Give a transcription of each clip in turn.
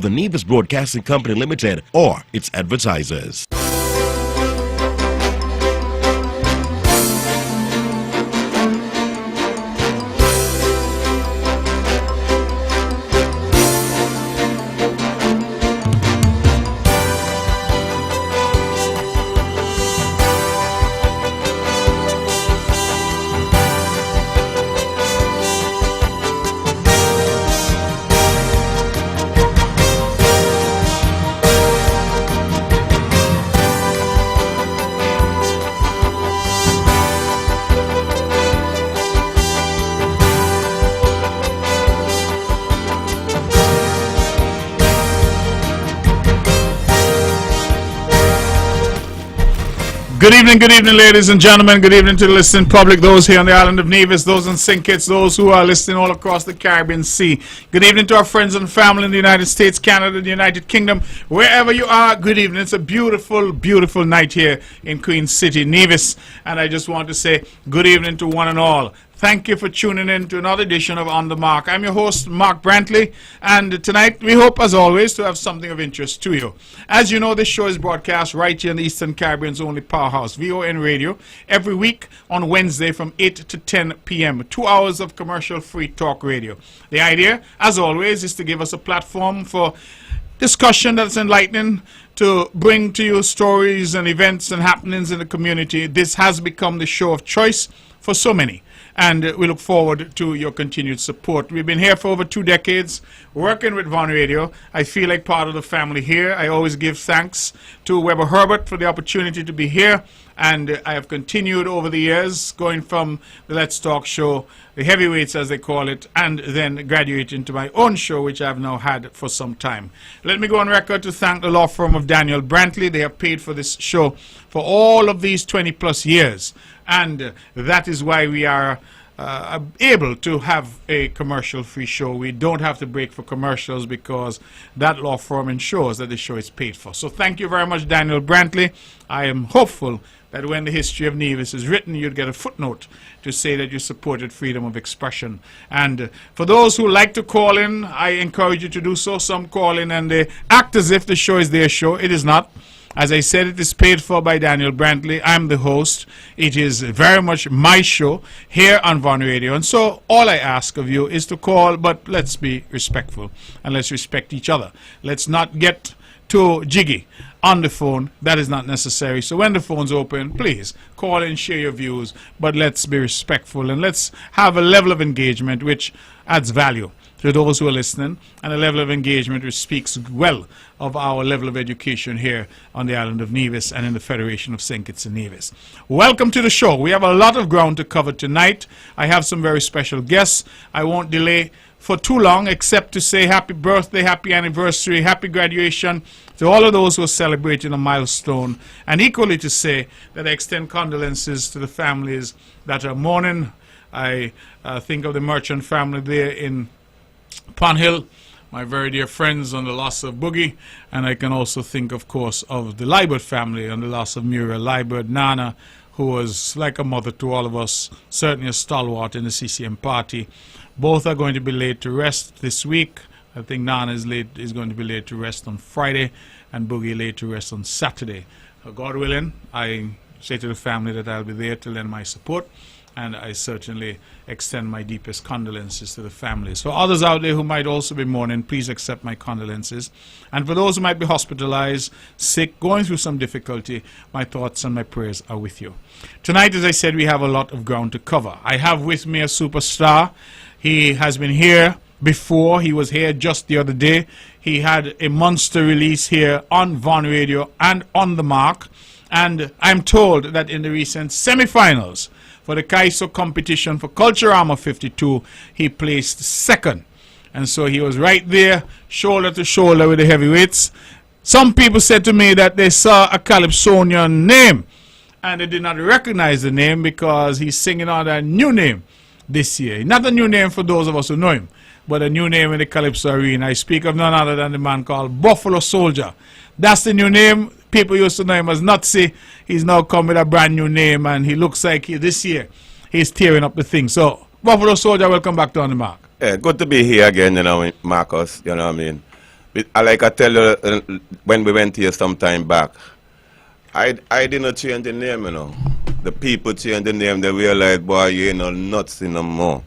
the Nevis Broadcasting Company Limited or its advertisers. Good evening, ladies and gentlemen. Good evening to the listening public, those here on the island of Nevis, those in St. Kitts, those who are listening all across the Caribbean Sea. Good evening to our friends and family in the United States, Canada, the United Kingdom, wherever you are. Good evening. It's a beautiful, beautiful night here in Queen City, Nevis. And I just want to say good evening to one and all. Thank you for tuning in to another edition of On The Mark. I'm your host, Mark Brantley, and tonight we hope, as always, to have something of interest to you. As you know, this show is broadcast right here in the Eastern Caribbean's only powerhouse, VON Radio, every week on Wednesday from 8 to 10 p.m., 2 hours of commercial-free talk radio. The idea, as always, is to give us a platform for discussion that's enlightening, to bring to you stories and events and happenings in the community. This has become the show of choice for so many, and we look forward to your continued support. We've been here for over 2 decades working with VON Radio. I feel like part of the family here. I always give thanks to Weber Herbert for the opportunity to be here, and I have continued over the years, going from the Let's Talk show, the heavyweights as they call it, and then graduating to my own show, which I've now had for some time. Let me go on record to thank the law firm of Daniel Brantley. They have paid for this show for all of these 20 plus years, and that is why we are able to have a commercial-free show. We don't have to break for commercials because that law firm ensures that the show is paid for. So thank you very much, Daniel Brantley. I am hopeful that when the history of Nevis is written, you'd get a footnote to say that you supported freedom of expression. And for those who like to call in, I encourage you to do so. Some call in and they act as if the show is their show. It is not. As I said, it is paid for by Daniel Brantley. I'm the host. It is very much my show here on VON Radio. And so all I ask of you is to call, but let's be respectful and let's respect each other. Let's not get too jiggy on the phone. That is not necessary. So when the phone's open, please call and share your views, but let's be respectful and let's have a level of engagement which adds value to those who are listening, and a level of engagement which speaks well of our level of education here on the island of Nevis and in the Federation of St. Kitts and Nevis. Welcome to the show. We have a lot of ground to cover tonight. I have some very special guests. I won't delay for too long except to say happy birthday, happy anniversary, happy graduation to all of those who are celebrating a milestone, and equally to say that I extend condolences to the families that are mourning. I think of the Merchant family there in Pond Hill, my very dear friends, on the loss of Boogie, and I can also think, of course, of the Liebert family on the loss of Muriel Liebert, Nana, who was like a mother to all of us, certainly a stalwart in the CCM party. Both are going to be laid to rest this week. I think Nana is going to be laid to rest on Friday, and Boogie laid to rest on Saturday. God willing, I say to the family that I'll be there to lend my support, and I certainly extend my deepest condolences to the families. For others out there who might also be mourning, please accept my condolences. And for those who might be hospitalized, sick, going through some difficulty, my thoughts and my prayers are with you. Tonight, as I said, we have a lot of ground to cover. I have with me a superstar. He has been here before. He was here just the other day. He had a monster release here on VON Radio and On The Mark. And I'm told that in the recent semifinals for the Kaiso competition for Culturama 52, he placed second. And so he was right there, shoulder to shoulder with the heavyweights. Some people said to me that they saw a Calypsonian name, and they did not recognize the name because he's singing on a new name this year. Not a new name for those of us who know him, but a new name in the Calypso arena. I speak of none other than the man called Buffalo Soldier. That's the new name. People used to know him as Nazi. He's now come with a brand new name, and he looks like this year he's tearing up the thing. So, Buffalo Soldier, welcome back to On The Mark. Yeah, good to be here again, Marcus, Like I tell you, when we went here some time back, I didn't change the name, you know. The people change the name, they realize, boy, you ain't no nuts no more.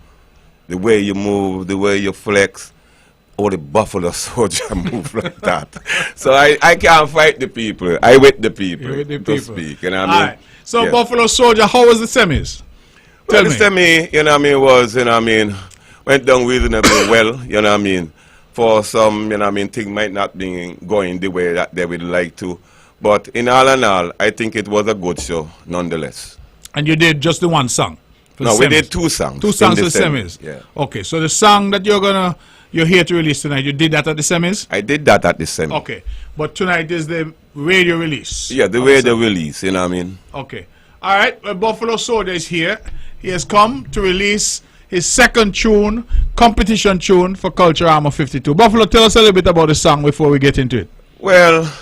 The way you move, the way you flex, all the Buffalo Soldier move like that. So I can't fight the people. I with the people, You're with the to people. speak. You know what I mean? All right. So Yeah. Buffalo Soldier, how was the semis? Well, Tell the semi, you know what I mean, was, you know what I mean, went down reasonably well, you know what I mean. For some, you know what I mean, things might not be going the way that they would like to. But in all, I think it was a good show, nonetheless. And you did just the one song? For No, the we semis? did 2 songs. Two songs in for the semis? Yeah. Okay, so the song that you're here to release tonight, you did that at the semis? I did that at the semi. Okay, but tonight is the radio release? Yeah, the way they release, you know what I mean. Okay. All right, well, Buffalo Soldier is here. He has come to release his second tune, competition tune for Culture Armor 52. Buffalo, tell us a little bit about the song before we get into it. Well,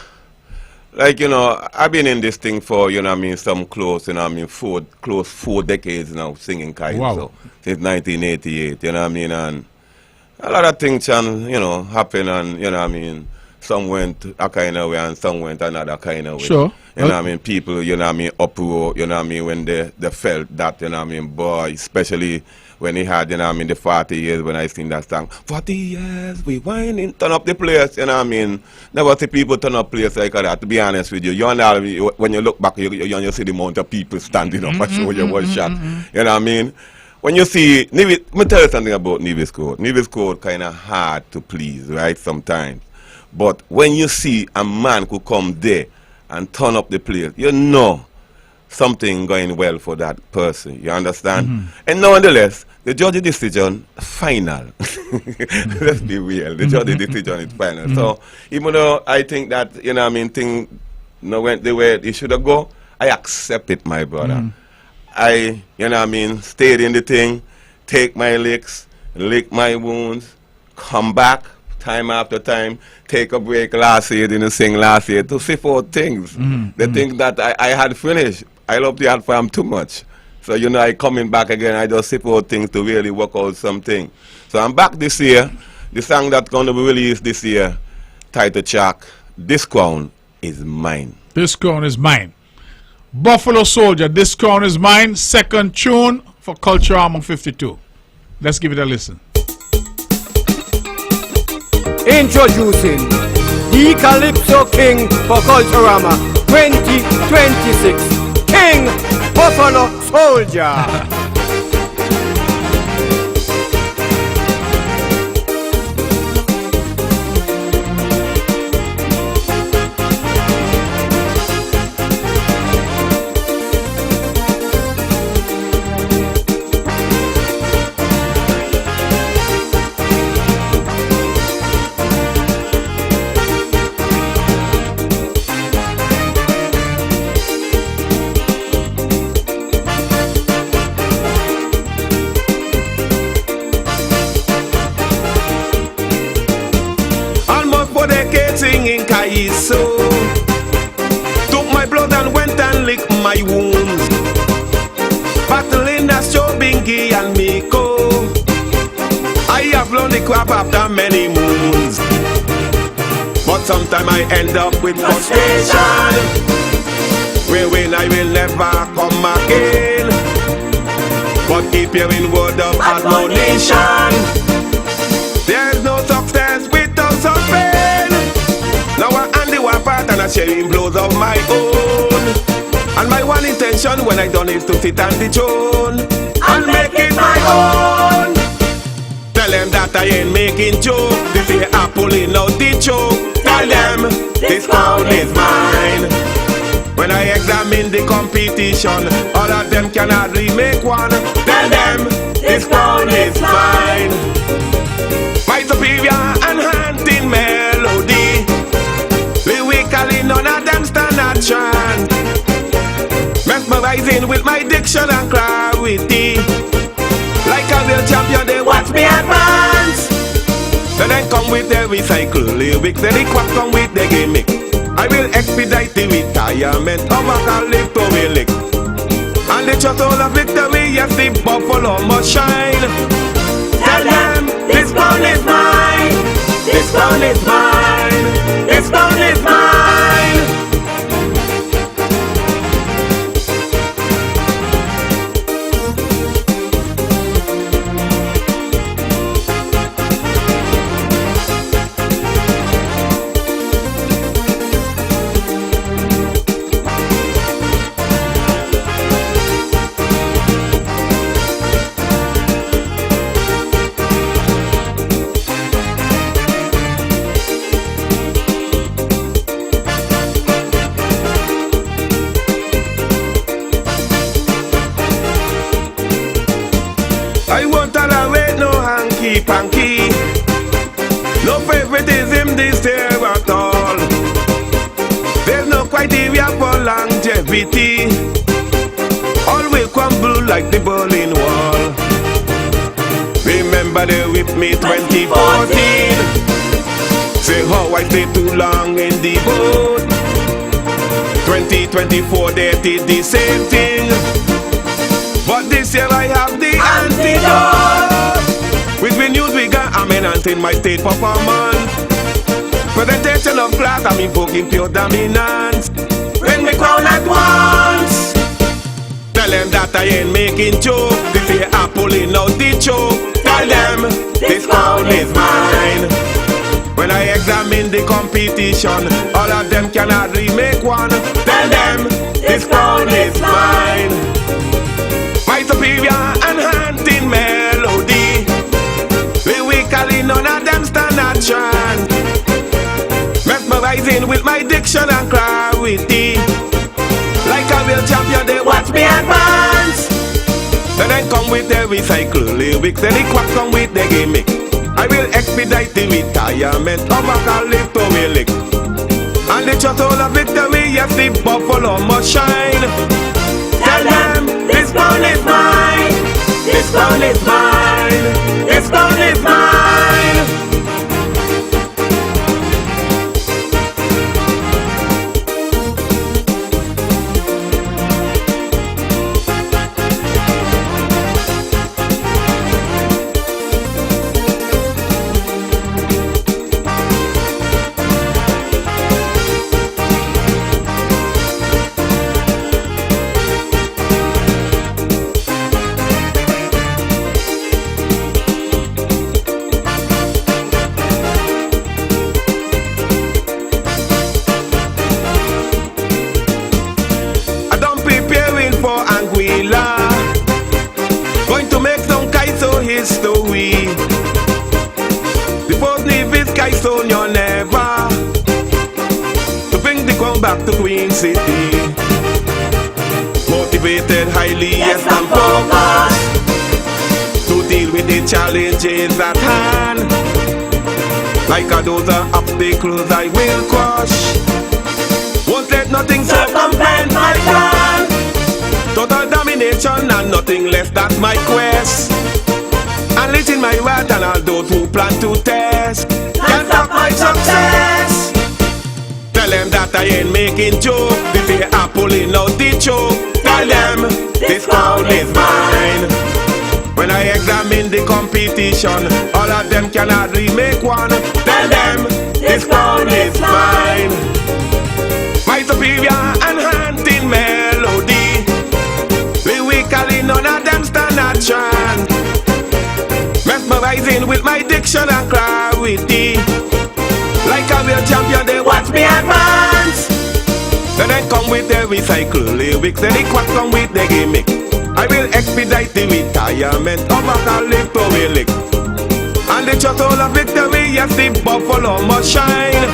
like, you know, I've been in this thing for, you know what I mean, some close, you know what I mean, close 4 decades now, singing kite. Wow. So, since 1988, you know what I mean, and a lot of things can, you know, happen, and, you know what I mean, some went a kind of way and some went another kind of way. Sure. You know what I mean, people, you know what I mean, uproar, you know what I mean, when they felt that, you know what I mean, boy, especially when he had, you know what I mean, the 40 years when I sing that song. 40 years, we whining, turn up the place, you know what I mean. Never see people turn up place like that, to be honest with you. You know, when you look back, you see the amount of people standing up and show you one shot. You know what I mean? When you see, let me tell you something about Nevis Code. Nevis Code kind of hard to please, right, sometimes. But when you see a man who come there and turn up the place, you know something going well for that person. You understand? And nonetheless, the judge's decision final. Let's be real. The judge's decision is final. So even though I think that, you know what I mean, thing went the way it should have go, I accept it, my brother. I, you know what I mean, stayed in the thing, take my licks, lick my wounds, come back time after time, take a break last year, didn't sing last year, to see 4 things. The things that I had finished, I love the art form too much. So, you know, I coming back again, I just see 4 things to really work out something. So I'm back this year. The song that's going to be released this year, title track, This Crown Is Mine. This Crown Is Mine. Buffalo Soldier, This Crown Is Mine, second tune for Culture Armor 52. Let's give it a listen. Introducing the Calypso King for Culturama 2026, King Buffalo Soldier. Singing Kaiso, took my blood and went and licked my wounds, battling as Chobingi and Miko. I have blown the crap after many moons, but sometime I end up with frustration, wherein I will never come again, but keep hearing word of admonition. There's no success without some pain. Now I am the one part and I sharing blows of my own. And my one intention when I done is to sit on the throne and make it my own. Tell them that I ain't making joke. They say I'm pulling out the choke. Tell them this crown is mine. When I examine the competition, all of them can hardly make one. Tell them this crown is mine. My superior and haunting melody, lyrically none of them stand a chance. Mesmerizing with my diction and clarity, like a real champion they watch me advance. Then I come with the recycle lyrics, then they quack come with the gimmick. I will expedite the retirement of a calypso relic. And the trust all of victory, yes the buffalo must shine. Tell them this crown is mine, this crown is mine. mine. This crown is mine. I won't tolerate no hanky-panky, no favoritism this year at all. There's no criteria for longevity. All will crumble like the Berlin Wall. Remember they whipped me 2014. Say how I stayed too long in the boat. 2024 they did the same thing. But this year I have the antidote. With renewed vigor, I'm enhancing my state performance. Presentation of class, I'm invoking pure dominance. Bring me crown at once. Tell them that I ain't making joke. This year I'm pulling out the choke. Tell them this crown is mine. When I examine the competition, all of them can hardly make one. Tell them this crown is mine. My superior and haunting melody, lyrically none of them stand a chance. Mesmerizing with my diction and clarity, like a real champion they watch me advance. Then I come with the recycle lyrics, then they quack come with the gimmick. I will expedite the retirement of a calypso relic. And the shuttle of victory, yes the buffalo must shine. Tell them this crown is mine. This crown is mine. This crown is mine. Going to make some Kaiso history. The first Navy is Kaiso never to bring the crown back to Queen City. Motivated highly, yes I'm focused to deal with the challenges at hand. Like a dozen obstacles I will crush. Won't let nothing circumvent my plan. Total domination and nothing less, that's my quest. Unleashing my wrath and all those who plan to test can't stop my success. Tell them that I ain't making joke. This year I'm pulling out the choke. Tell them this crown is mine. When I examine the competition, all of them can hardly make one. Tell them this crown is mine. My superior and haunting melody, lyrically none of them stand a chance. Mesmerizing with my diction and clarity, like a real champion they watch me advance. Then I come with the recycle lyrics, then they quack come with the gimmick. I will expedite the retirement of a calypso relic. And the shuttle of victory, yes the buffalo must shine.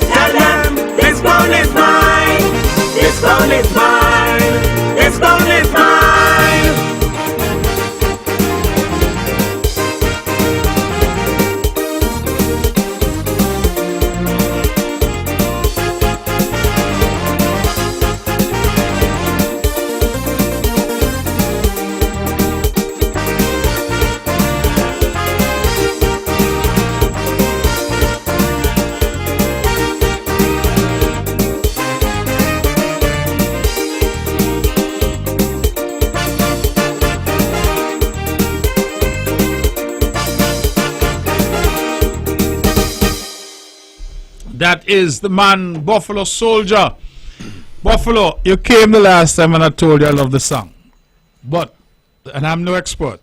Tell them this crown is mine. This crown is mine. This crown is mine. That is the man, Buffalo Soldier. Buffalo, you came the last time and I told you I love the song. But, and I'm no expert,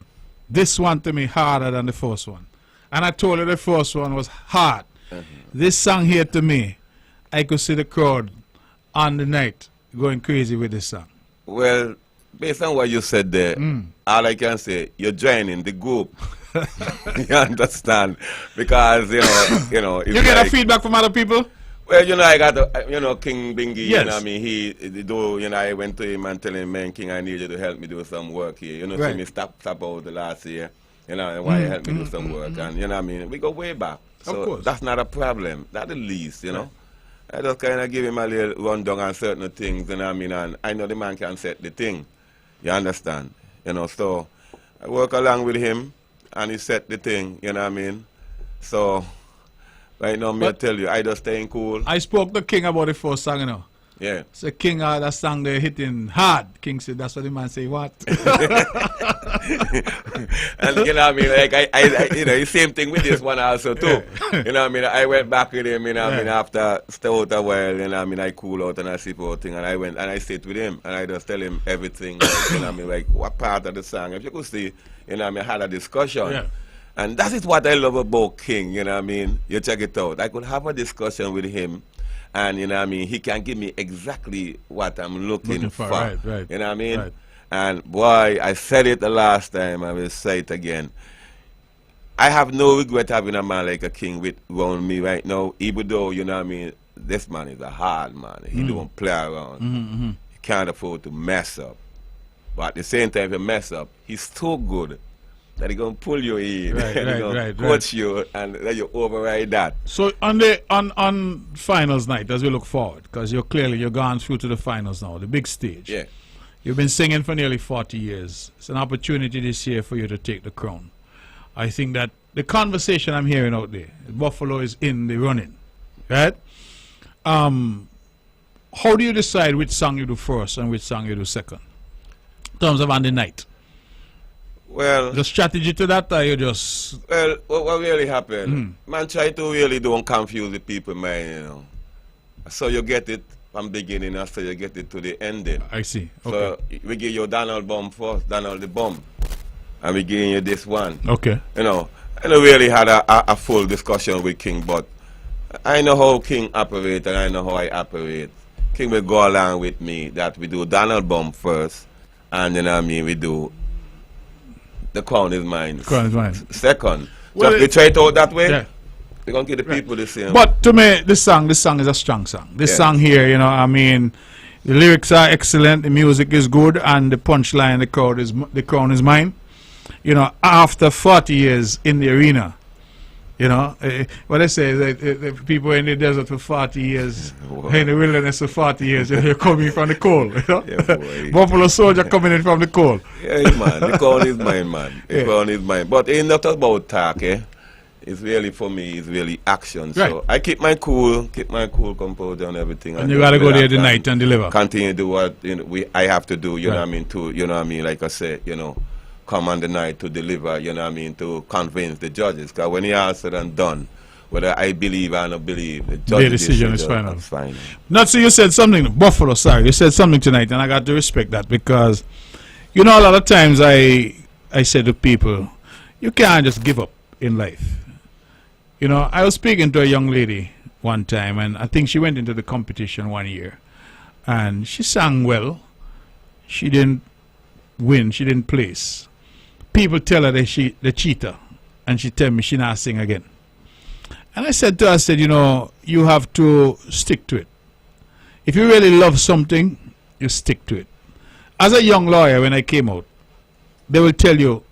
this one to me harder than the first one. And I told you the first one was hard. This song here to me, I could see the crowd on the night going crazy with this song. Well, based on what you said there, all I can say, you're joining the group. You understand? Because, you know. It's You get like, a feedback from other people? well, I got, King Bingy, Yes. you know what I mean? I went to him and tell him, man, King, I need you to help me do some work here. You know, Right. see me stop out the last year. You know, and why you help me do some work. And, you know what I mean? We go way back. So course. that's not a problem. Not the least, you know. I just kind of give him a little rundown on certain things, you know what I mean? And I know the man can set the thing. You understand? You know, so I work along with him and he set the thing, you know what I mean? So, right now, me tell you, I just staying cool. I spoke to King about the first song, you know. Yeah. So King, that song they're hitting hard. King said, that's what the man say, what? And you know what I mean, like I the same thing with this one also too. You know what I mean, I went back with him, you know what I mean, after stay out a while, you know what I mean, I cool out and I sip out thing, and I went and I sit with him and I just tell him everything, like, you know what I mean, like what part of the song. If you could see, you know what I mean, I had a discussion. Yeah. And that is what I love about King, you know what I mean? You check it out. I could have a discussion with him and you know what I mean, he can give me exactly what I'm looking for. Right. You know what I mean? Right. And boy, I said it the last time, I will say it again. I have no regret having a man like a King with around me right now, even though, you know what I mean, this man is a hard man. He don't play around. He can't afford to mess up. But at the same time, if you mess up, he's so good that he's going to pull you in, Right, and he's going to coach you and let you override that. So on finals night, as we look forward, because you're gone through to the finals now, the big stage. Yeah. You've been singing for nearly 40 years. It's an opportunity this year for you to take the crown. I think that the conversation I'm hearing out there, Buffalo is in the running, right? How do you decide which song you do first and which song you do second? In terms of on the night. Well, The strategy to that, or you just... well, what really happened? Man try to really don't confuse the people mind, you know. So you get it from beginning, so you get it to the ending. I see. Okay. So we give you Donald Bomb first, Donald the Bomb, and we giving you this one. Okay. You know, I don't really had a full discussion with King, but I know how King operates and I know how I operate. King will go along with me that we do Donald Bomb first, and you know what I mean, we do The Crown Is Mine. Crown Is Mine. Second. Well, So if we try it out that way, Yeah. we're going to give the people the same. But to me, this song is a strong song. This Yeah. song here, you know, I mean, the lyrics are excellent, the music is good, and the punchline, the crown is mine. You know, after 40 years in the arena, you know, what I say, the people in the desert for 40 years, in the wilderness for 40 years, and you're coming from the cold, you know? Yeah, boy. Buffalo Soldier coming in from the cold. Yeah, man, the crown is mine, man. The crown is mine. But it's not about talk, eh? It's really, for me, it's really action. Right. So I keep my cool composure and everything. And you got to go there tonight and deliver. Continue to do what I have to do, you know what I mean, you know what I mean, like I said, you know, come on the night to deliver, you know what I mean, to convince the judges. Because when you are said and done, whether I believe or not believe, the judge's decision is final. Final. Not so you said something, Buffalo, sorry, you said something tonight, and I got to respect that because, you know, a lot of times I say to people, you can't just give up in life. You know, I was speaking to a young lady one time, and I think she went into the competition one year, and she sang well. She didn't win, she didn't place. People tell her that she the cheater, and she tell me she not sing again. And I said to her, I said, you know, you have to stick to it. If you really love something, you stick to it. As a young lawyer, when I came out, they will tell you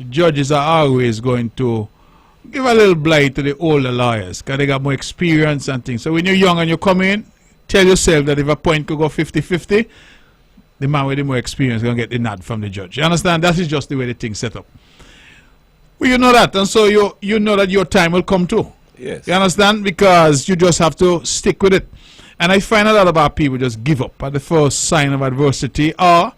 judges are always going to give a little blight to the older lawyers because they got more experience and things. So when you're young and you come in, tell yourself that if a point could go 50-50, the man with the more experience is going to get the nod from the judge. You understand? That is just the way the thing's set up. Well, you know that, and so you know that your time will come too. Yes. You understand? Because you just have to stick with it. And I find a lot about people just give up at the first sign of adversity, or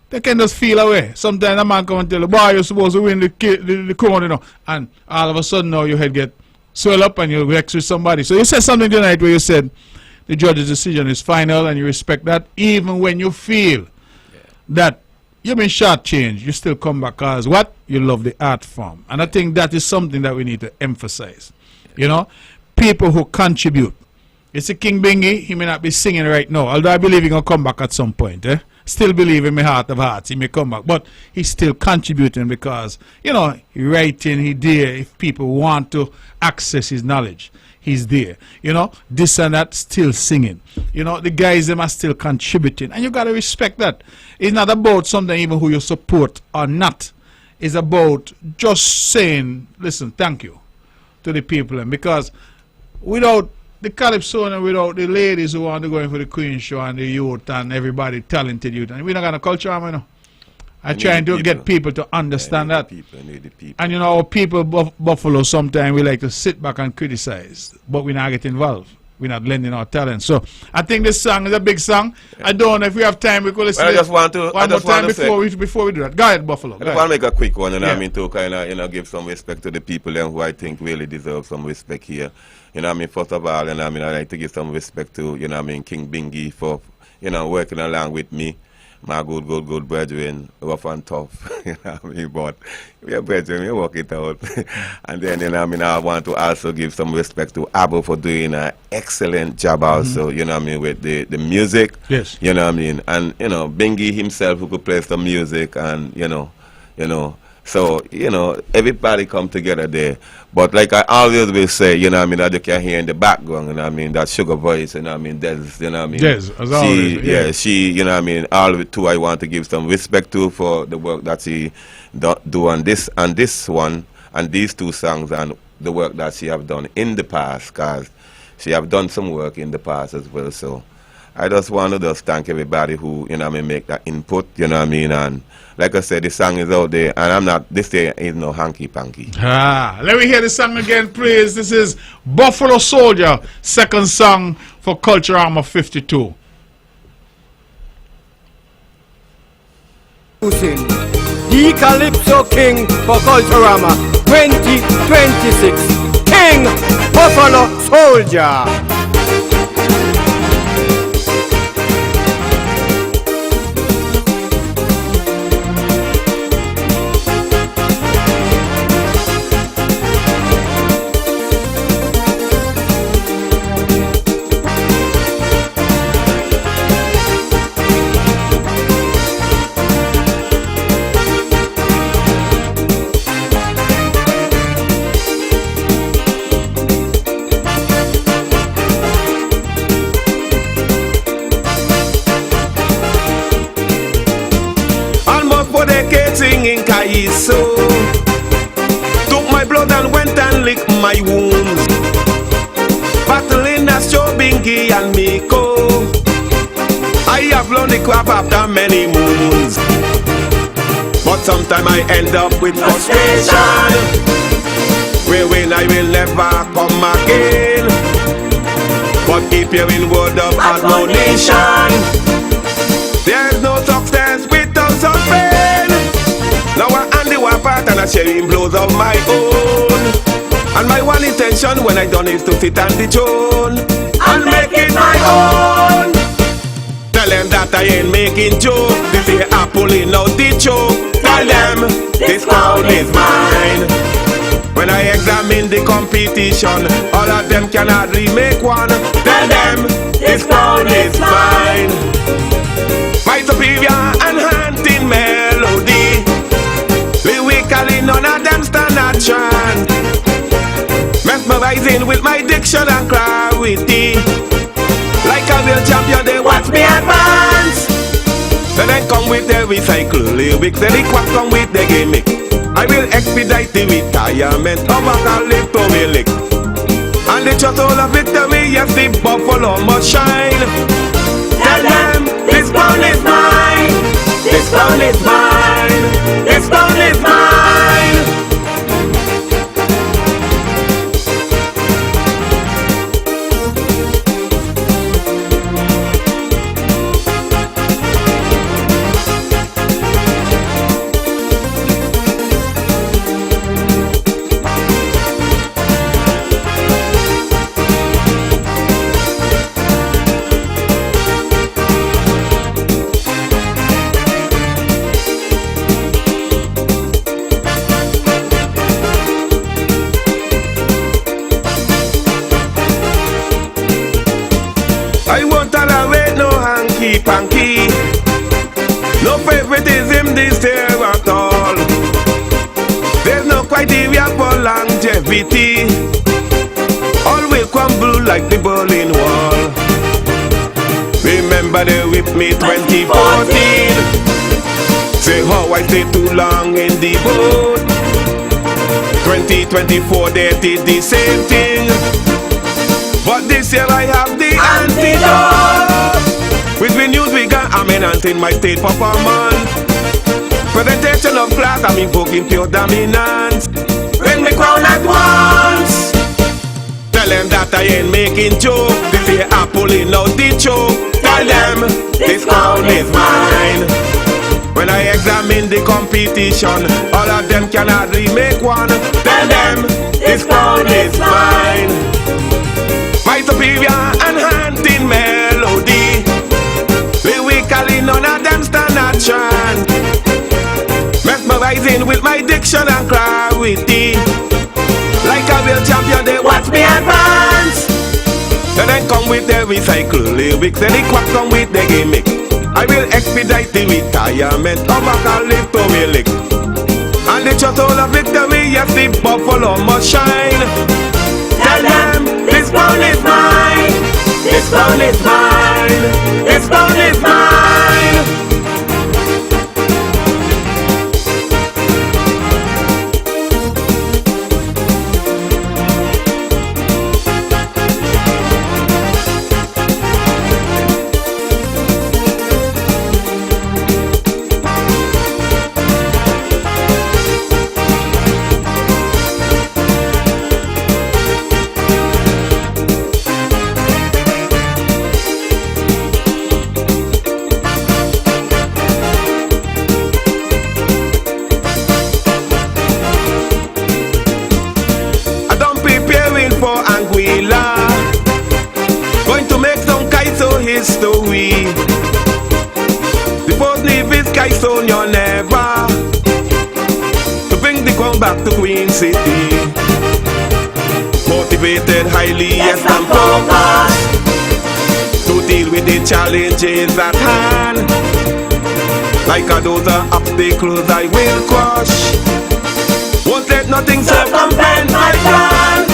they can just feel away. Sometimes a man come and tell you, boy, you're supposed to win the crown, you know, and all of a sudden now your head get swell up and you vex with somebody. So you said something tonight where you said the judge's decision is final and you respect that, even when you feel that you've been shortchanged, you still come back because what? You love the art form. And I think that is something that we need to emphasize. You know, people who contribute. It's a King Bingy, he may not be singing right now, although I believe he's going to come back at some point. Still believe in my heart of hearts, he may come back. But he's still contributing because, you know, he writing, he there. If people want to access his knowledge, he's there. You know, this and that, still singing. You know, the guys, them are still contributing. And you got to respect that. It's not about something even who you support or not. It's about just saying, listen, thank you to the people. And because without the Calypso and without the ladies who want to go in for the Queen Show and the youth and everybody, talented youth, and we're not going to culture them, you know. I'm trying to get people to understand that. And you know, people Buffalo, sometimes we like to sit back and criticize, but we're not getting involved. We're not lending our talent. So I think this song is a big song. I don't know if we have time, we could listen I just want to one more time before we do that. Go ahead, Buffalo. I just want to make a quick one, and I mean, to kind of, you know, give some respect to the people who I think really deserve some respect here. You know what I mean? First of all, and I mean, I like to give some respect to, you know what I mean, King Bingy for, you know, working along with me. My good brethren, rough and tough, you know what I mean? But we are brethren, we work it out. And then, you know what I mean, I want to also give some respect to Abba for doing an excellent job also, you know what I mean, with the music. Yes. You know what I mean? And, you know, Bingy himself who could play some music and, you know, so, you know, everybody come together there. But like I always will say, you know what I mean, that you can hear in the background, you know what I mean, that sugar voice, you know what I mean, Des, you know what I mean. Des, as always. Yeah, she, you know what I mean, all of it too, I want to give some respect to for the work that she do on this one, and these two songs, and the work that she have done in the past, because she have done some work in the past as well. So I just want to just thank everybody who, you know what I mean, make that input, you know what I mean, and like I said, the song is out there, and I'm not, this day is no hanky-panky. Let me hear the song again, please. This is Buffalo Soldier, second song for Culture Armor 52. The Calypso King for Culturama 2026, King Buffalo Soldier. Singing Kaiso, took my blood and went and licked my wounds, battling as Joe Bingy and Miko. I have learned the craft after many moons, but sometime I end up with frustration, where when I will never come again. But keep hearing word of admonition, there's no success without some pain. Now I hand the apart and I sharing blows of my own. And my one intention when I done is to sit on the throne and make it my own. Tell them that I ain't making joke. They say I'm pulling out the choke. Tell them this crown is mine. When I examine the competition, all of them can hardly make one. Tell them this crown is mine. My superior and haunting melody, lyrically none of them stand a chance. Mesmerizing with my diction and clarity, like a real champion they watch me advance. Then I come with the recycle lyrics, then they quack come with the gimmick. I will expedite the retirement of a calypso relic, and the trust all of victory, yes the buffalo must shine. Tell them this crown is mine, this crown is mine, this crown is mine. hanky-panky. No favoritism this there at all. There's no criteria for longevity. All will crumble like the Berlin Wall. Remember they whipped me 2014. Say how I stayed too long in the boat. 2024 they did the same thing. But this year I have the antidote. With renewed vigor I'm enhancing my state performance. Presentation of class I'm invoking pure dominance. Bring the crown at once. Tell them that I ain't making joke. This year I'm pulling out the choke. Tell them this crown is mine. When I examine the competition, all of them can hardly make one. Tell them this crown is mine. My superior and haunting melody, lyrically none of them stand a chance. Mesmerizing with my diction and clarity. Like a real champion, they watch me advance. Then I come with the recycle lyrics, and they quack come with the gimmick. I will expedite the retirement of a calypso relic. And the shot all of victory, yes, the buffalo must shine. Tell them, this crown is mine. This crown is mine. This crown is mine. Going to make some Kaiso history. The first Navy is Kaiso never to bring the crown back to Queen City. Motivated, highly, yes, and focused to deal with the challenges at hand. Like a dozen obstacles I will crush. Won't let nothing circumvent my plan.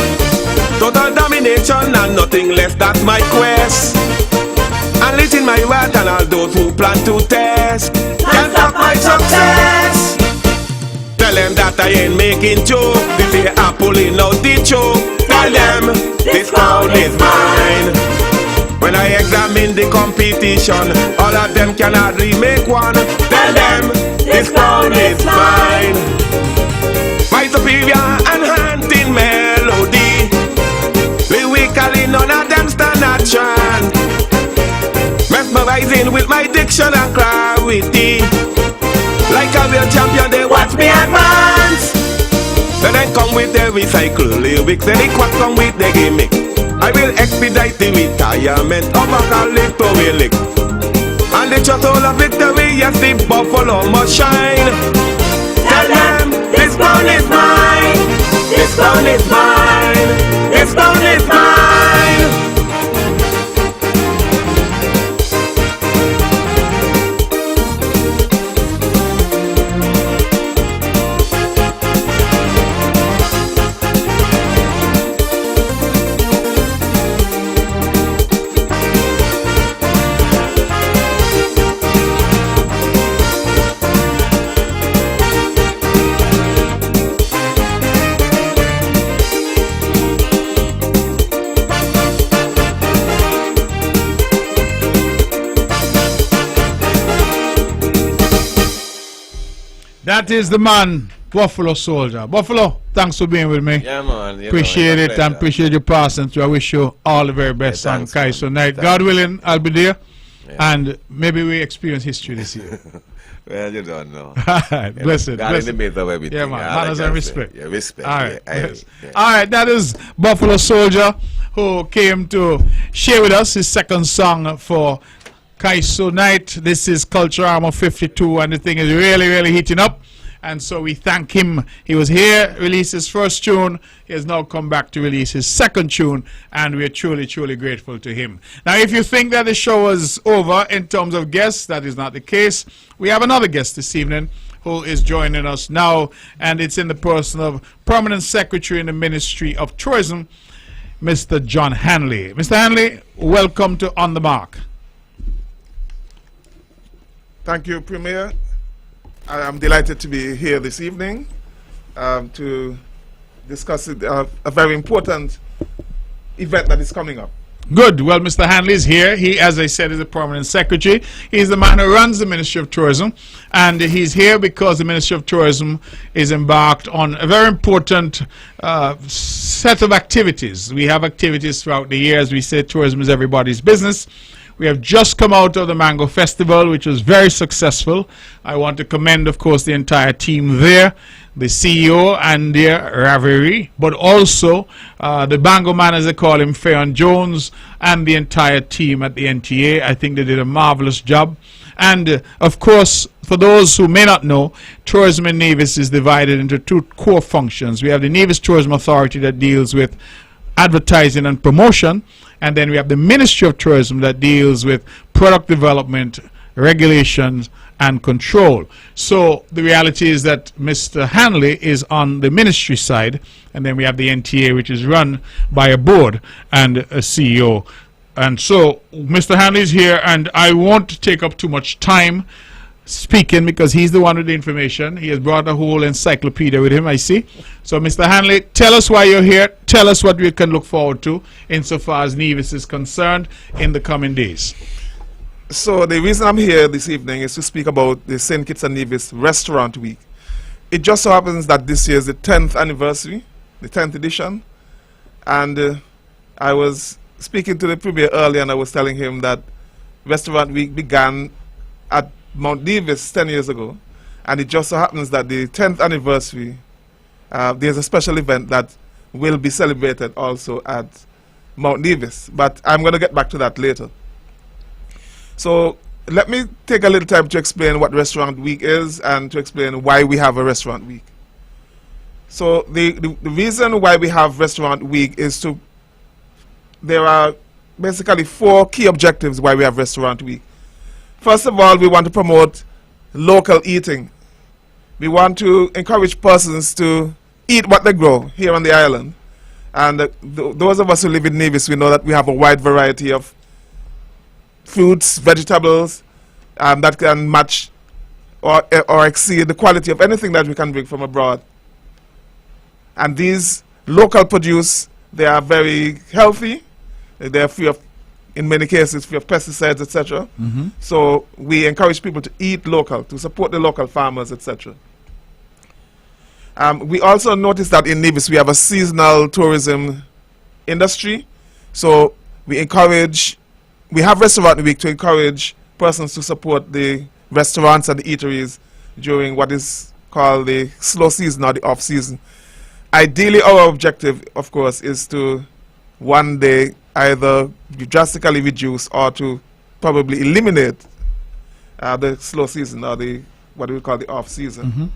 Total domination and nothing less, that's my quest. Unleashing my wrath and all those who plan to test can't stop my success. Tell them that I ain't making joke. This year I'm pulling out the choke. Tell them this crown is mine. When I examine the competition, all of them can hardly make one. Tell them this crown is mine. My superior and haunting melody, lyrically none of them stand a chance. Mesmerizing with my diction and clarity. Like a real champion they watch me advance. Then I come with the recycle lyrics, then they quack come with the gimmick. I will expedite the retirement of a calypso relic. And the shot all of victory, yes, the buffalo must shine. Tell them this crown is mine. This crown is mine. This crown is mine. That is the man, Buffalo Soldier. Buffalo, thanks for being with me. Yeah, man. Appreciate it and appreciate your passing through. I wish you all the very best on Kaiso night. God willing, I'll be there. Yeah. And maybe we experience history this year. Well, you don't know. Blessed. God in the midst of everything. Yeah, man. Manners and respect. Yeah, respect. All right. Yeah, yeah. All right, that is Buffalo Soldier who came to share with us his second song for Kaiso night. This is Culture Armor 52 and the thing is really, really heating up. And so we thank him. He was here, released his first tune. He has now come back to release his second tune, and we are truly, truly grateful to him. Now, if you think that the show was over in terms of guests, that is not the case. We have another guest this evening who is joining us now, and it's in the person of Permanent Secretary in the Ministry of Tourism, Mr. John Hanley. Mr. Hanley, welcome to On the Mark. Thank you, Premier. I am delighted to be here this evening to discuss a very important event that is coming up. Good. Well, Mr. Hanley is here. He, as I said, is a permanent secretary. He's the man who runs the Ministry of Tourism, and he's here because the Ministry of Tourism is embarked on a very important set of activities. We have activities throughout the year. As we say, tourism is everybody's business. We have just come out of the Mango Festival, which was very successful. I want to commend, of course, the entire team there, the CEO and their Ravery, but also the Bango man, as they call him, Fayon Jones, and the entire team at the NTA. I think they did a marvelous job. And, of course, for those who may not know, tourism in Nevis is divided into two core functions. We have the Nevis Tourism Authority that deals with advertising and promotion, and then we have the Ministry of Tourism that deals with product development, regulations, and control. So the reality is that Mr. Hanley is on the ministry side, and then we have the NTA, which is run by a board and a CEO. And so Mr. Hanley is here, and I won't take up too much time speaking because he's the one with the information. He has brought a whole encyclopedia with him, I see. So, Mr. Hanley, tell us why you're here. Tell us what we can look forward to insofar as Nevis is concerned in the coming days. So the reason I'm here this evening is to speak about the St. Kitts and Nevis Restaurant Week. It just so happens that this year is the 10th anniversary, the 10th edition, and I was speaking to the Premier earlier, and I was telling him that Restaurant Week began at Mount Nevis 10 years ago, and it just so happens that the 10th anniversary, there's a special event that will be celebrated also at Mount Nevis, but I'm going to get back to that later. So let me take a little time to explain what Restaurant Week is and to explain why we have a Restaurant Week. So the reason why we have Restaurant Week is there are basically 4 key objectives why we have Restaurant Week. First of all, we want to promote local eating. We want to encourage persons to eat what they grow here on the island. And those of us who live in Nevis, we know that we have a wide variety of fruits, vegetables that can match or exceed the quality of anything that we can bring from abroad. And these local produce, they are very healthy. They are free of, in many cases, free of pesticides, etc. So we encourage people to eat local, to support the local farmers, etc. We also noticed that in Nevis we have a seasonal tourism industry. So we have Restaurant Week to encourage persons to support the restaurants and the eateries during what is called the slow season or the off season. Ideally, our objective, of course, is to one day either drastically reduce or to probably eliminate the slow season or the what we call the off season.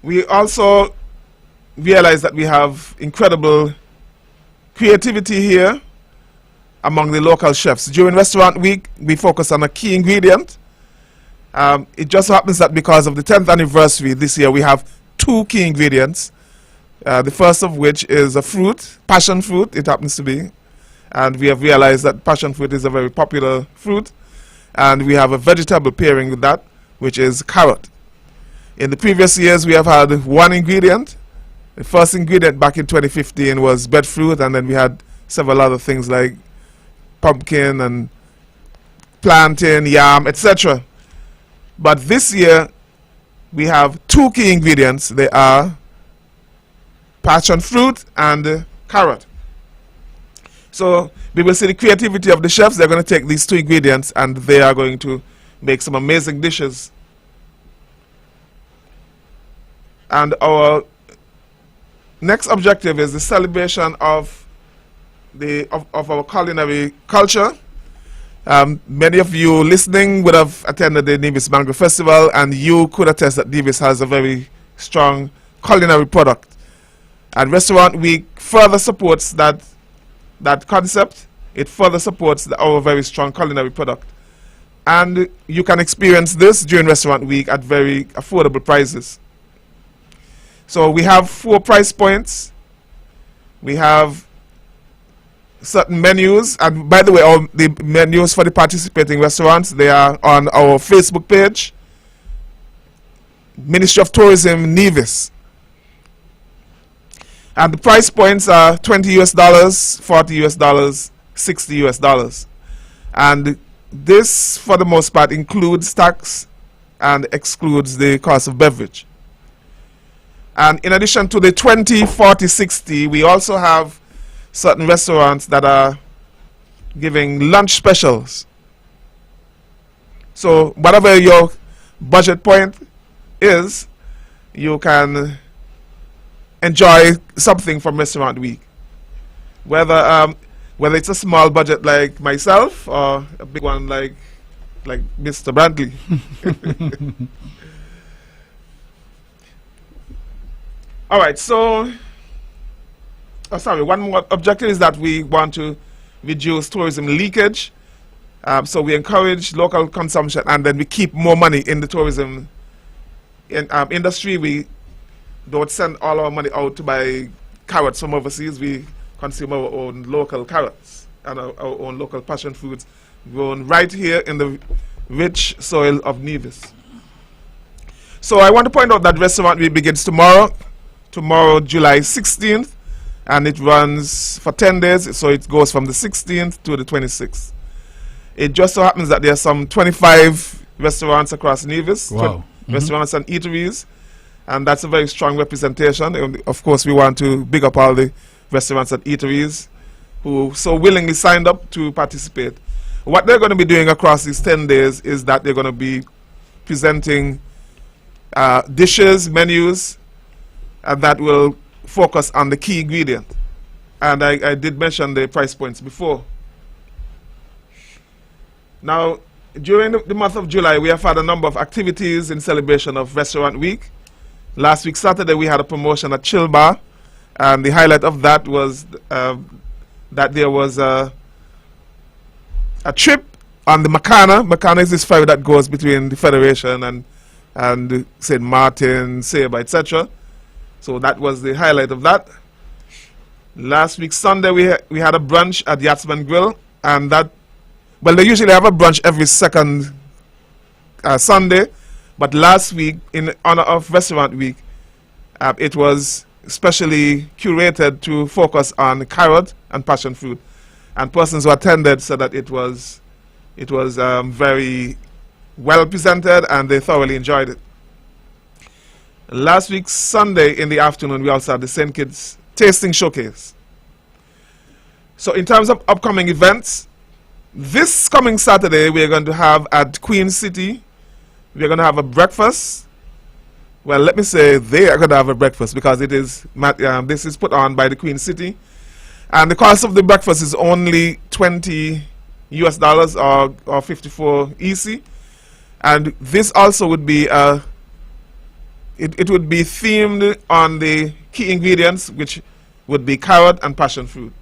We also realize that we have incredible creativity here among the local chefs. During Restaurant Week, we focus on a key ingredient. It just happens that because of the 10th anniversary this year, we have 2 key ingredients. The first of which is a fruit, passion fruit, it happens to be. And we have realized that passion fruit is a very popular fruit. And we have a vegetable pairing with that, which is carrot. In the previous years, we have had 1 ingredient. The first ingredient back in 2015 was breadfruit, and then we had several other things like pumpkin and plantain, yam, etc. But this year, we have 2 key ingredients. They are passion fruit and carrot. So we will see the creativity of the chefs. They're going to take these 2 ingredients and they are going to make some amazing dishes. And our next objective is the celebration of our culinary culture. Many of you listening would have attended the Nevis Mango Festival, and you could attest that Nevis has a very strong culinary product. And Restaurant Week further supports that concept. It further supports our very strong culinary product. And you can experience this during Restaurant Week at very affordable prices. So we have 4 price points. We have certain menus, and by the way, the menus for the participating restaurants, they are on our Facebook page, Ministry of Tourism Nevis, and the price points are $20 US, $40 US, $60 US, and this for the most part includes tax and excludes the cost of beverage. And in addition to the 20, 40, 60, we also have certain restaurants that are giving lunch specials. So whatever your budget point is, you can enjoy something from Restaurant Week. Whether it's a small budget like myself or a big one like Mr. Brantley. All right, so one more objective is that we want to reduce tourism leakage. So we encourage local consumption, and then we keep more money in the tourism industry. We don't send all our money out to buy carrots from overseas. We consume our own local carrots and our own local passion fruits grown right here in the rich soil of Nevis. So I want to point out that Restaurant Week begins tomorrow, July 16th. And it runs for 10 days, so it goes from the 16th to the 26th. It just so happens that there are some 25 restaurants across Nevis, wow. Restaurants and eateries, and that's a very strong representation. And of course, we want to big up all the restaurants and eateries who so willingly signed up to participate. What they're going to be doing across these 10 days is that they're going to be presenting dishes, menus, and that will focus on the key ingredient. And I did mention the price points before. Now, during the month of July, we have had a number of activities in celebration of Restaurant Week. Last week, Saturday, we had a promotion at Chill Bar, and the highlight of that was that there was a trip on the Makana. Makana is this ferry that goes between the Federation and St. Martin, Sabre, etc. So that was the highlight of that. Last week, Sunday, we had a brunch at Yatsman Grill, and they usually have a brunch every second Sunday, but last week, in honor of Restaurant Week, it was specially curated to focus on carrot and passion fruit, and persons who attended said that it was very well presented, and they thoroughly enjoyed it. Last week, Sunday, in the afternoon, we also had the St. Kitts Tasting Showcase. So in terms of upcoming events, this coming Saturday, we're going to have at Queen City, we're going to have a breakfast. Well, let me say they are going to have a breakfast because this is put on by the Queen City. And the cost of the breakfast is only $20 US or 54 EC. And this also would be it would be themed on the key ingredients, which would be carrot and passion fruit.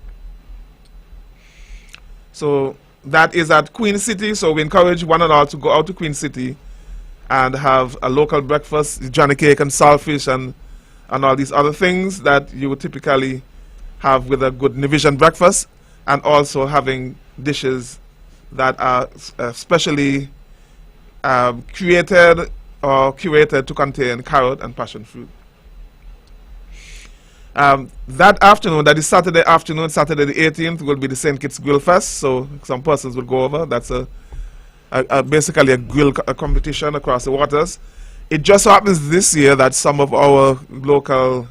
So that is at Queen City, so we encourage one and all to go out to Queen City and have a local breakfast, Johnny cake and saltfish and all these other things that you would typically have with a good Nevision breakfast, and also having dishes that are specially created or curated to contain carrot and passion fruit. That afternoon, that is Saturday afternoon, Saturday the 18th, will be the St. Kitts Grill Fest, so some persons will go over. That's basically a grill competition across the waters. It just so happens this year that some of our local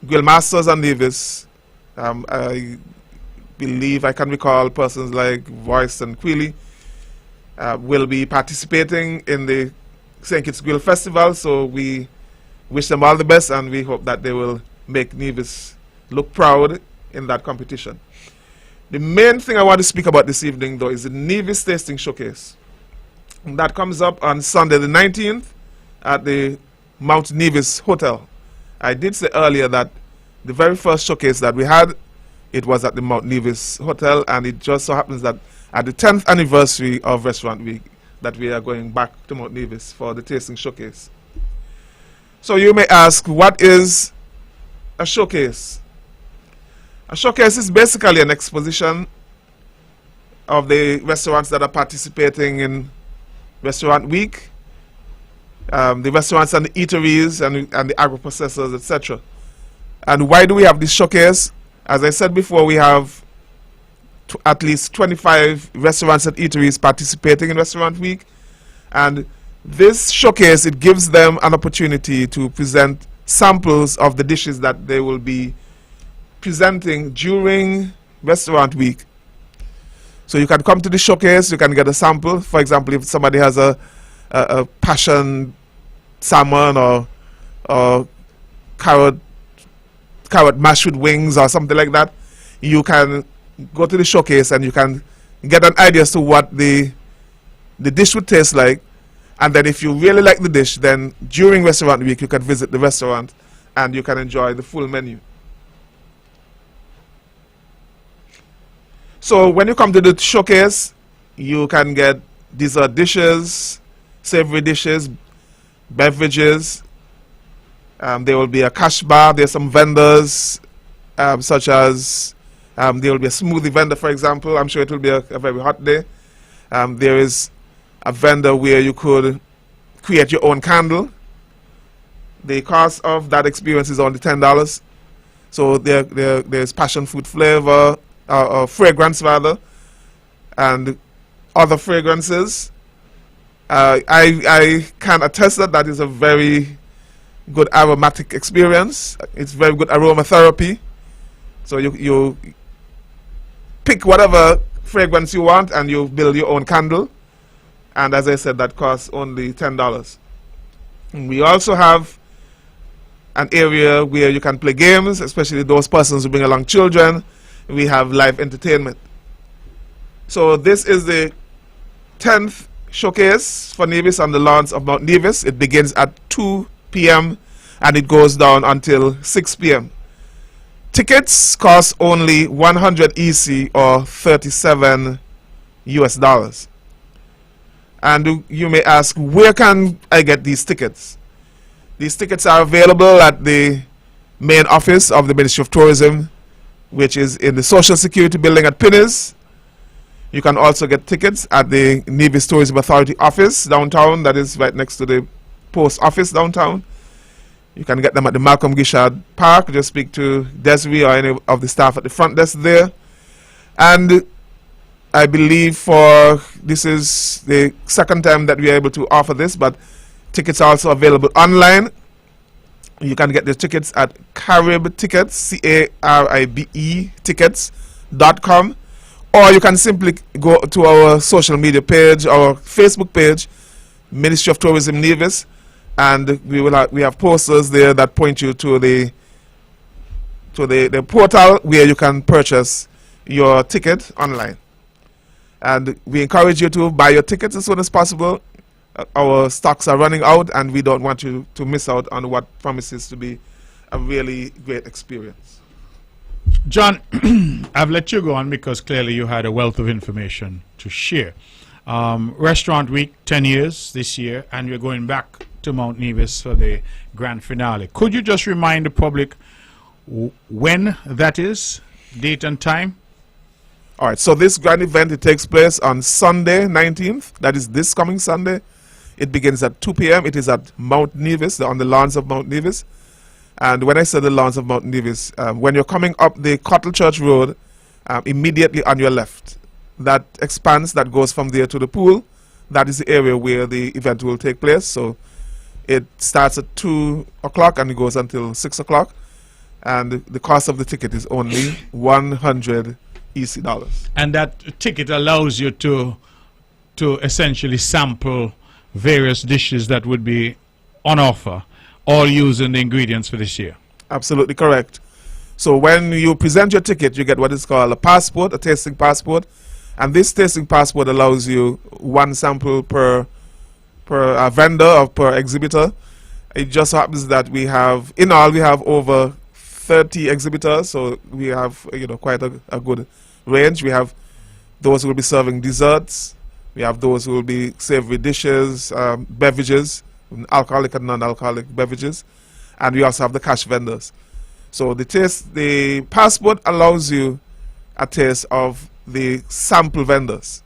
grill masters and Nevis, I believe I can recall persons like Voice and Quilly, will be participating in the St. Kitts Grill Festival, so we wish them all the best, and we hope that they will make Nevis look proud in that competition. The main thing I want to speak about this evening, though, is the Nevis Tasting Showcase. And that comes up on Sunday the 19th at the Mount Nevis Hotel. I did say earlier that the very first showcase that we had, it was at the Mount Nevis Hotel, and it just so happens that at the 10th anniversary of Restaurant Week that we are going back to Mount Nevis for the Tasting Showcase. So you may ask, what is a showcase? A showcase is basically an exposition of the restaurants that are participating in Restaurant Week, the restaurants and the eateries and the agro-processors, etc. And why do we have this showcase? As I said before, we have at least 25 restaurants and eateries participating in Restaurant Week. And this showcase, it gives them an opportunity to present samples of the dishes that they will be presenting during Restaurant Week. So you can come to the showcase, you can get a sample. For example, if somebody has a passion salmon or carrot mashed with wings or something like that, you can go to the showcase and you can get an idea as to what the dish would taste like. And then if you really like the dish, then during Restaurant Week you can visit the restaurant and you can enjoy the full menu. So when you come to the showcase, you can get dessert dishes, savory dishes, beverages. There will be a cash bar. There's some vendors, such as there will be a smoothie vendor, for example. I'm sure it will be a very hot day. There is a vendor where you could create your own candle. The cost of that experience is only $10. So there's passion fruit flavor, fragrance rather, and other fragrances. I can attest that is a very good aromatic experience. It's very good aromatherapy. So you pick whatever fragrance you want and you build your own candle. And as I said, that costs only $10. And we also have an area where you can play games, especially those persons who bring along children. We have live entertainment. So this is the 10th showcase for Nevis on the lawns of Mount Nevis. It begins at 2 p.m. and it goes down until 6 p.m. Tickets cost only 100 EC or $37 US. And you may ask, where can I get these tickets? These tickets are available at the main office of the Ministry of Tourism, which is in the Social Security building at Pinnes. You can also get tickets at the Nevis Tourism Authority office downtown, that is right next to the post office downtown. You can get them at the Malcolm Gishard Park. Just speak to Desiree or any of the staff at the front desk there. And I believe this is the second time that we are able to offer this, but tickets are also available online. You can get the tickets at Carib Tickets, CARIBE tickets.com, or you can simply go to our social media page, our Facebook page, Ministry of Tourism Nevis, and we have posters there that point you to the portal where you can purchase your ticket online. And we encourage you to buy your tickets as soon as possible. Our stocks are running out and we don't want you to miss out on what promises to be a really great experience. John, I've let you go on because clearly you had a wealth of information to share. Restaurant Week, 10 years this year, and we're going back to Mount Nevis for the grand finale. Could you just remind the public when that is, date and time? All right, so this grand event, it takes place on Sunday, 19th. That is this coming Sunday. It begins at 2 p.m. It is at Mount Nevis, on the lawns of Mount Nevis. And when I say the lawns of Mount Nevis, when you're coming up the Cottle Church Road, immediately on your left, that expanse that goes from there to the pool, that is the area where the event will take place. So it starts at 2 o'clock and it goes until 6 o'clock. And the cost of the ticket is only $100 EC. And that ticket allows you to essentially sample various dishes that would be on offer, all using the ingredients for this year. Absolutely correct. So when you present your ticket, you get what is called a passport, a tasting passport, and this tasting passport allows you one sample per vendor or per exhibitor. It just happens that we have, in all, we have over 30 exhibitors, so we have quite a good range. We have those who will be serving desserts. We have those who will be savory dishes, beverages, alcoholic and non-alcoholic beverages, and we also have the cash vendors. So the passport allows you a taste of the sample vendors.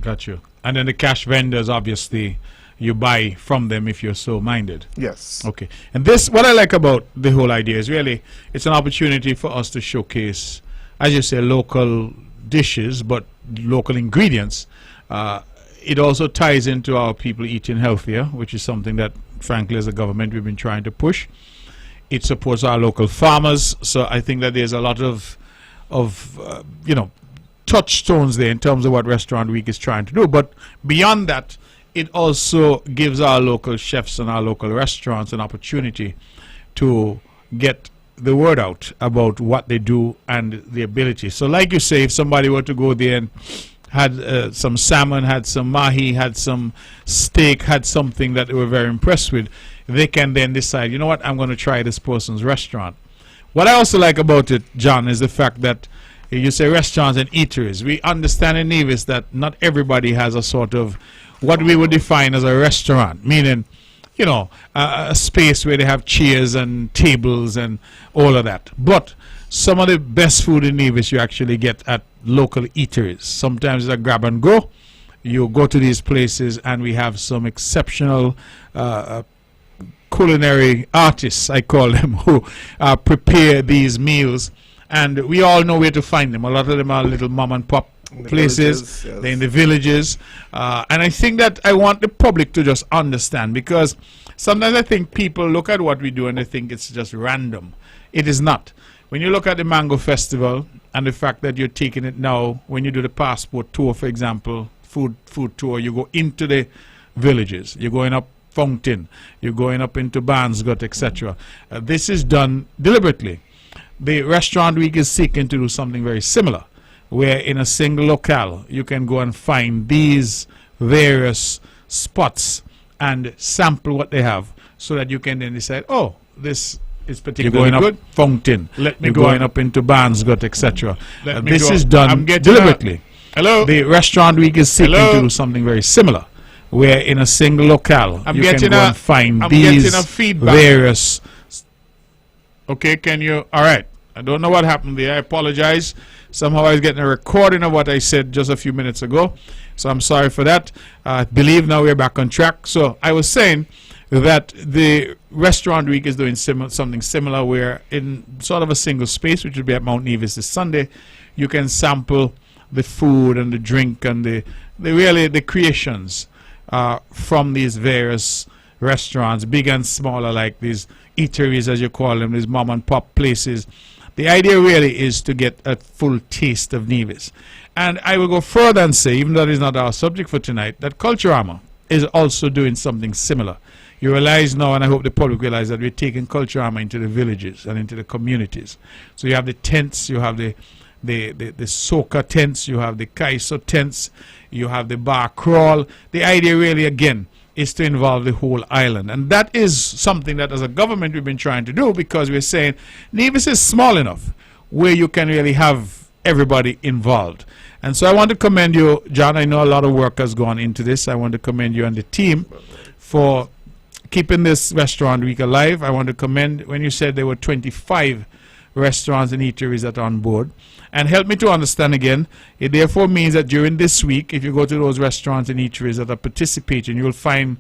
Got you. And then the cash vendors, obviously, you buy from them if you're so minded. Yes. Okay. And this, what I like about the whole idea is really, it's an opportunity for us to showcase, as you say, local dishes, but local ingredients. It also ties into our people eating healthier, which is something that, frankly, as a government, we've been trying to push. It supports our local farmers, so I think that there's a lot of touchstones there in terms of what Restaurant Week is trying to do. But beyond that, it also gives our local chefs and our local restaurants an opportunity to get the word out about what they do and the ability. So like you say, if somebody were to go there and had some salmon, had some mahi, had some steak, had something that they were very impressed with, they can then decide, you know what, I'm going to try this person's restaurant. What I also like about it, John, is the fact that you say restaurants and eateries. We understand in Nevis that not everybody has a sort of what we would define as a restaurant, meaning, a space where they have chairs and tables and all of that. But some of the best food in Nevis you actually get at local eateries. Sometimes it's a grab and go. You go to these places and we have some exceptional culinary artists, I call them, who prepare these meals, and we all know where to find them. A lot of them are little mom and pop places, they're in the villages, and I think that I want the public to just understand, because sometimes I think people look at what we do and they think it's just random. It is not. When you look at the Mango Festival and the fact that you're taking it now, when you do the passport tour, for example, food tour, you go into the villages, you're going up Fountain, you're going up into Barnsgut, etc. This is done deliberately. The Restaurant Week is seeking to do something very similar, where in a single locale you can go and find these various spots and sample what they have, so that you can then decide, oh, this is particularly good. Fountain, let me go going up into Barnsgut, etc. This is done deliberately. Hello. The Restaurant Week is seeking to do something very similar, where in a single locale you can go and find these various. Okay, can you? All right. I don't know what happened there. I apologize. Somehow I was getting a recording of what I said just a few minutes ago, so I'm sorry for that. I believe now we're back on track. So I was saying that the Restaurant Week is doing something similar, where in sort of a single space, which will be at Mount Nevis this Sunday, you can sample the food and the drink and the creations from these various restaurants, big and smaller, like these eateries, as you call them, these mom and pop places. The idea really is to get a full taste of Nevis. And I will go further and say, even though that is not our subject for tonight, that Culturama is also doing something similar. You realize now, and I hope the public realize, that we're taking Culturama into the villages and into the communities. So you have the tents, you have the soca tents, you have the kaiso tents, you have the bar crawl. The idea really, again, is to involve the whole island. And that is something that as a government we've been trying to do, because we're saying Nevis is small enough where you can really have everybody involved. And so I want to commend you, John. I know a lot of work has gone into this. I want to commend you and the team for keeping this Restaurant Week alive. I want to commend when you said there were 25 restaurants and eateries that are on board. And help me to understand again, it therefore means that during this week, if you go to those restaurants and eateries that are participating, you'll find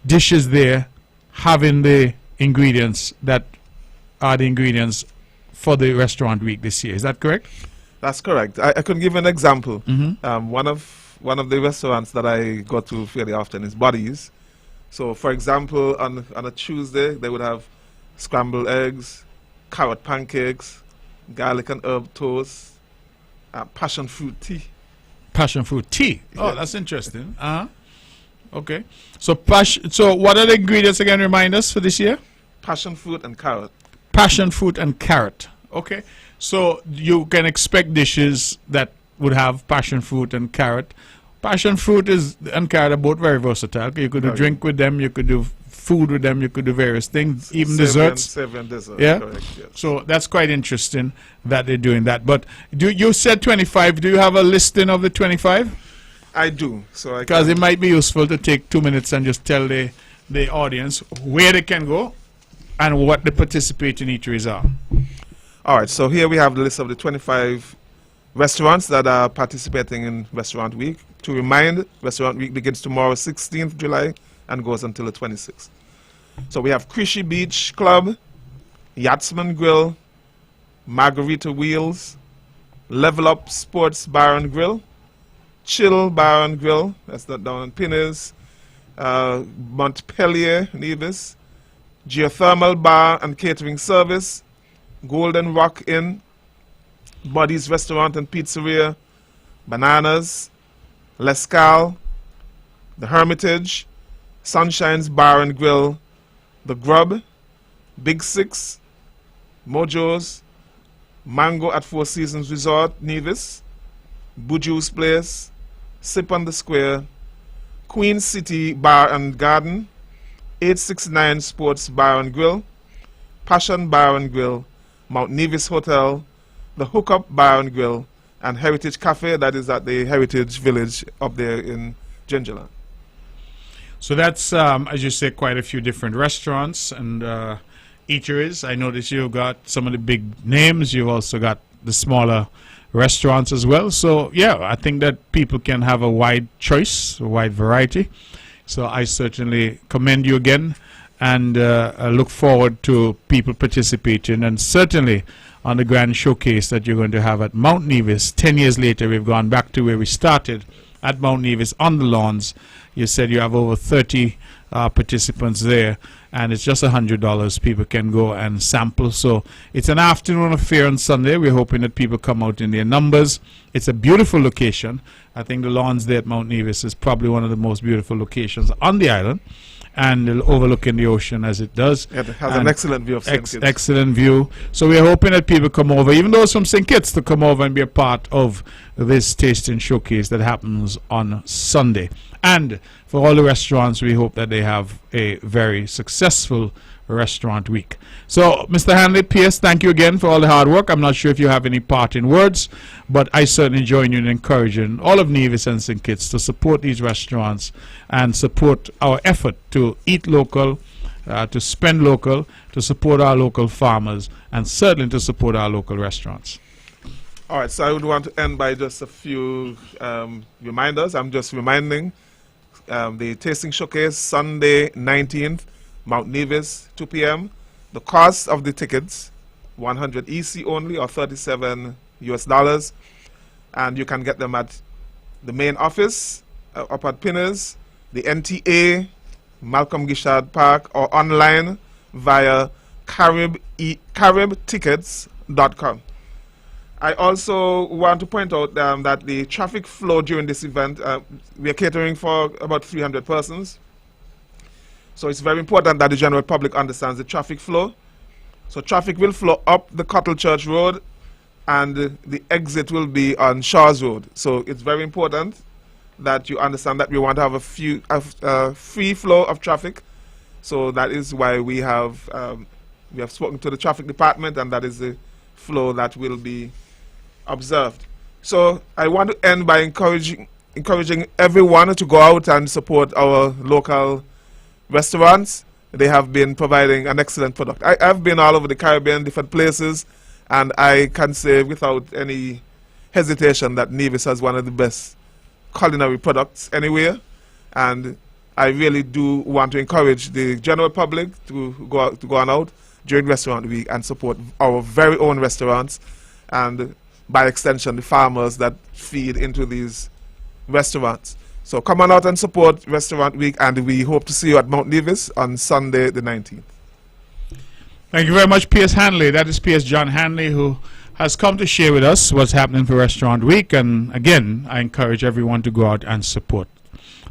dishes there having the ingredients that are the ingredients for the Restaurant Week this year. Is that correct? That's correct. I could give an example. One of the restaurants that I go to fairly often is Buddy's. So, for example, on a Tuesday, they would have scrambled eggs, carrot pancakes, garlic and herb toast, passion fruit tea. Passion fruit tea. Oh, yes. That's interesting. Okay. So what are the ingredients again? Remind us for this year. Passion fruit and carrot. passion fruit and carrot. Okay, so you can expect dishes that would have passion fruit and carrot. Passion fruit and carrot are both very versatile. You could do drink with them, you could do food with them, you could do various things, even desserts. Seven desserts. Yeah. Correct, yes. So that's quite interesting that they're doing that. But you said 25. Do you have a listing of the 25? I do. So Because it might be useful to take 2 minutes and just tell the audience where they can go and what the participating eateries are. All right. So here we have the list of the 25 restaurants that are participating in Restaurant Week. To remind, Restaurant Week begins tomorrow, 16th July, and goes until the 26th. So we have Krishi Beach Club, Yachtsman Grill, Margarita Wheels, Level Up Sports Bar and Grill, Chill Bar and Grill, that's not down in Pinners, Montpelier, Nevis, Geothermal Bar and Catering Service, Golden Rock Inn, Buddy's Restaurant and Pizzeria, Bananas, Lescal, The Hermitage, Sunshine's Bar and Grill, The Grub, Big Six, Mojo's, Mango at Four Seasons Resort, Nevis, Buju's Place, Sip on the Square, Queen City Bar and Garden, 869 Sports Bar and Grill, Passion Bar and Grill, Mount Nevis Hotel, the Hookup Bar and Grill, and Heritage Cafe, that is at the Heritage Village up there in Gingerland. So that's, as you say, quite a few different restaurants and eateries. I noticed you've got some of the big names. You've also got the smaller restaurants as well. So, yeah, I think that people can have a wide choice, a wide variety. So I certainly commend you again and I look forward to people participating, and certainly on the grand showcase that you're going to have at Mount Nevis. 10 years later, we've gone back to where we started at Mount Nevis on the lawns. You said you have over 30 participants there, and it's just $100. People can go and sample. So it's an afternoon affair on Sunday. We're hoping that people come out in their numbers. It's a beautiful location. I think the lawns there at Mount Nevis is probably one of the most beautiful locations on the island, and overlooking the ocean as it does. It has an excellent view of St. Kitts. Excellent view. So we're hoping that people come over, even those from St. Kitts, to come over and be a part of this tasting showcase that happens on Sunday. And for all the restaurants, we hope that they have a very successful restaurant week. So, Mr. Hanley, P.S., thank you again for all the hard work. I'm not sure if you have any parting words, but I certainly join you in encouraging all of Nevis and St. Kitts to support these restaurants and support our effort to eat local, to spend local, to support our local farmers, and certainly to support our local restaurants. All right, so I would want to end by just a few reminders. I'm just reminding the tasting showcase, Sunday 19th, Mount Nevis, 2 p.m. The cost of the tickets, 100 EC only, or $37 US. And you can get them at the main office up at Pinners, the NTA, Malcolm Gishard Park, or online via caribtickets.com. I also want to point out that the traffic flow during this event, we are catering for about 300 persons. So it's very important that the general public understands the traffic flow. So traffic will flow up the Cottle Church Road, and the exit will be on Shaw's Road. So it's very important that you understand that we want to have a free flow of traffic. So that is why we have spoken to the traffic department, and that is the flow that will be observed. So I want to end by encouraging everyone to go out and support our local restaurants. They have been providing an excellent product. I've been all over the Caribbean, different places, and I can say without any hesitation that Nevis has one of the best culinary products anywhere. And I really do want to encourage the general public to go on out during Restaurant Week and support our very own restaurants, and by extension the farmers that feed into these restaurants. So come on out and support Restaurant Week, and we hope to see you at Mount Nevis on Sunday the 19th. Thank you very much, P.S. Hanley. That is P.S. John Hanley, who has come to share with us what's happening for Restaurant Week. And again, I encourage everyone to go out and support.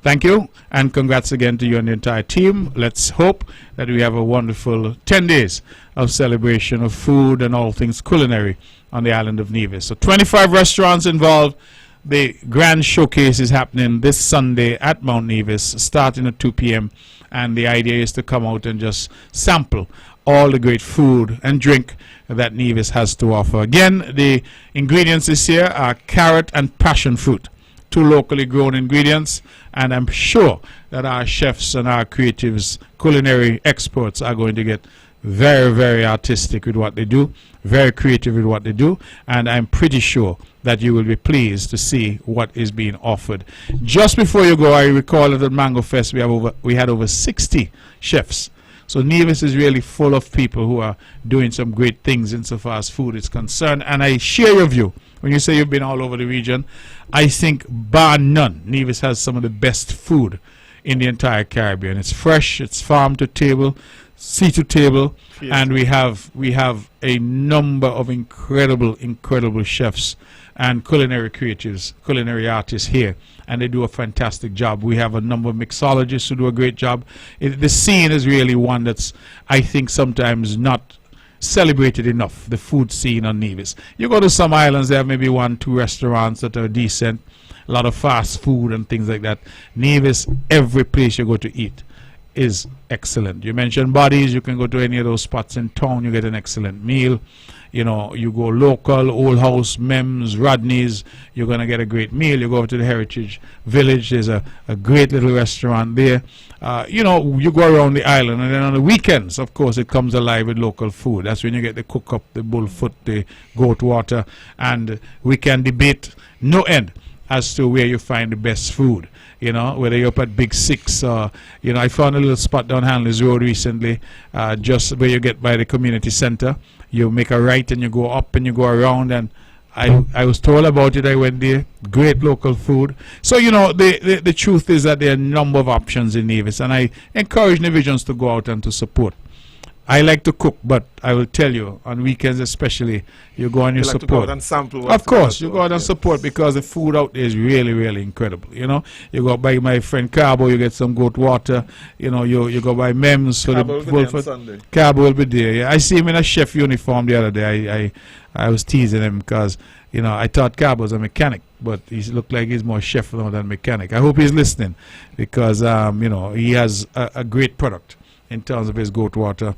Thank you, and congrats again to you and the entire team. Let's hope that we have a wonderful 10 days of celebration of food and all things culinary on the island of Nevis. So 25 restaurants involved. The grand showcase is happening this Sunday at Mount Nevis, starting at 2 p.m. And the idea is to come out and just sample all the great food and drink that Nevis has to offer. Again, the ingredients this year are carrot and passion fruit, 2 locally grown ingredients, and I'm sure that our chefs and our creatives, culinary experts, are going to get very, very artistic with what they do, very creative with what they do, and I'm pretty sure that you will be pleased to see what is being offered. Just before you go, I recall that at Mango Fest we had over 60 chefs. So Nevis is really full of people who are doing some great things insofar as food is concerned, and I share your view. When you say you've been all over the region, I think bar none, Nevis has some of the best food in the entire Caribbean. It's fresh, it's farm to table, sea to table, and we have a number of incredible chefs and culinary creatives, culinary artists here, and they do a fantastic job. We have a number of mixologists who do a great job. The scene is really one that's, I think, sometimes not celebrated enough, the food scene on Nevis. You go to some islands, they have maybe 1, 2 restaurants that are decent, a lot of fast food and things like that. Nevis, every place you go to eat is excellent. You mentioned Bodies, you can go to any of those spots in town, you get an excellent meal. You know, you go local, Old House, Mems, Rodney's, you're going to get a great meal. You go over to the Heritage Village, there's a great little restaurant there. You know, you go around the island, and then on the weekends, of course, it comes alive with local food. That's when you get the cook up, the bullfoot, the goat water, and we can debate no end as to where you find the best food. You know, whether you're up at Big Six or, you know, I found a little spot down Hanley's Road recently, just where you get by the community center. You make a right and you go up and you go around, and I was told about it. I went there. Great local food. So, you know, the truth is that there are a number of options in Nevis, and I encourage Nevisians to go out and to support. I like to cook, but I will tell you, on weekends especially, you go and you support. To go out and sample. Of course, you go out and support, because the food out there is really, really incredible. You know, you go by my friend Carbo, you get some goat water. You know, you go by Mems for Carbo the will be there on Sunday. Carbo will be there. Yeah, I see him in a chef uniform the other day. I was teasing him because, you know, I thought Carbo was a mechanic, but he looked like he's more chef than mechanic. I hope he's listening, because you know, he has a great product in terms of his goat water.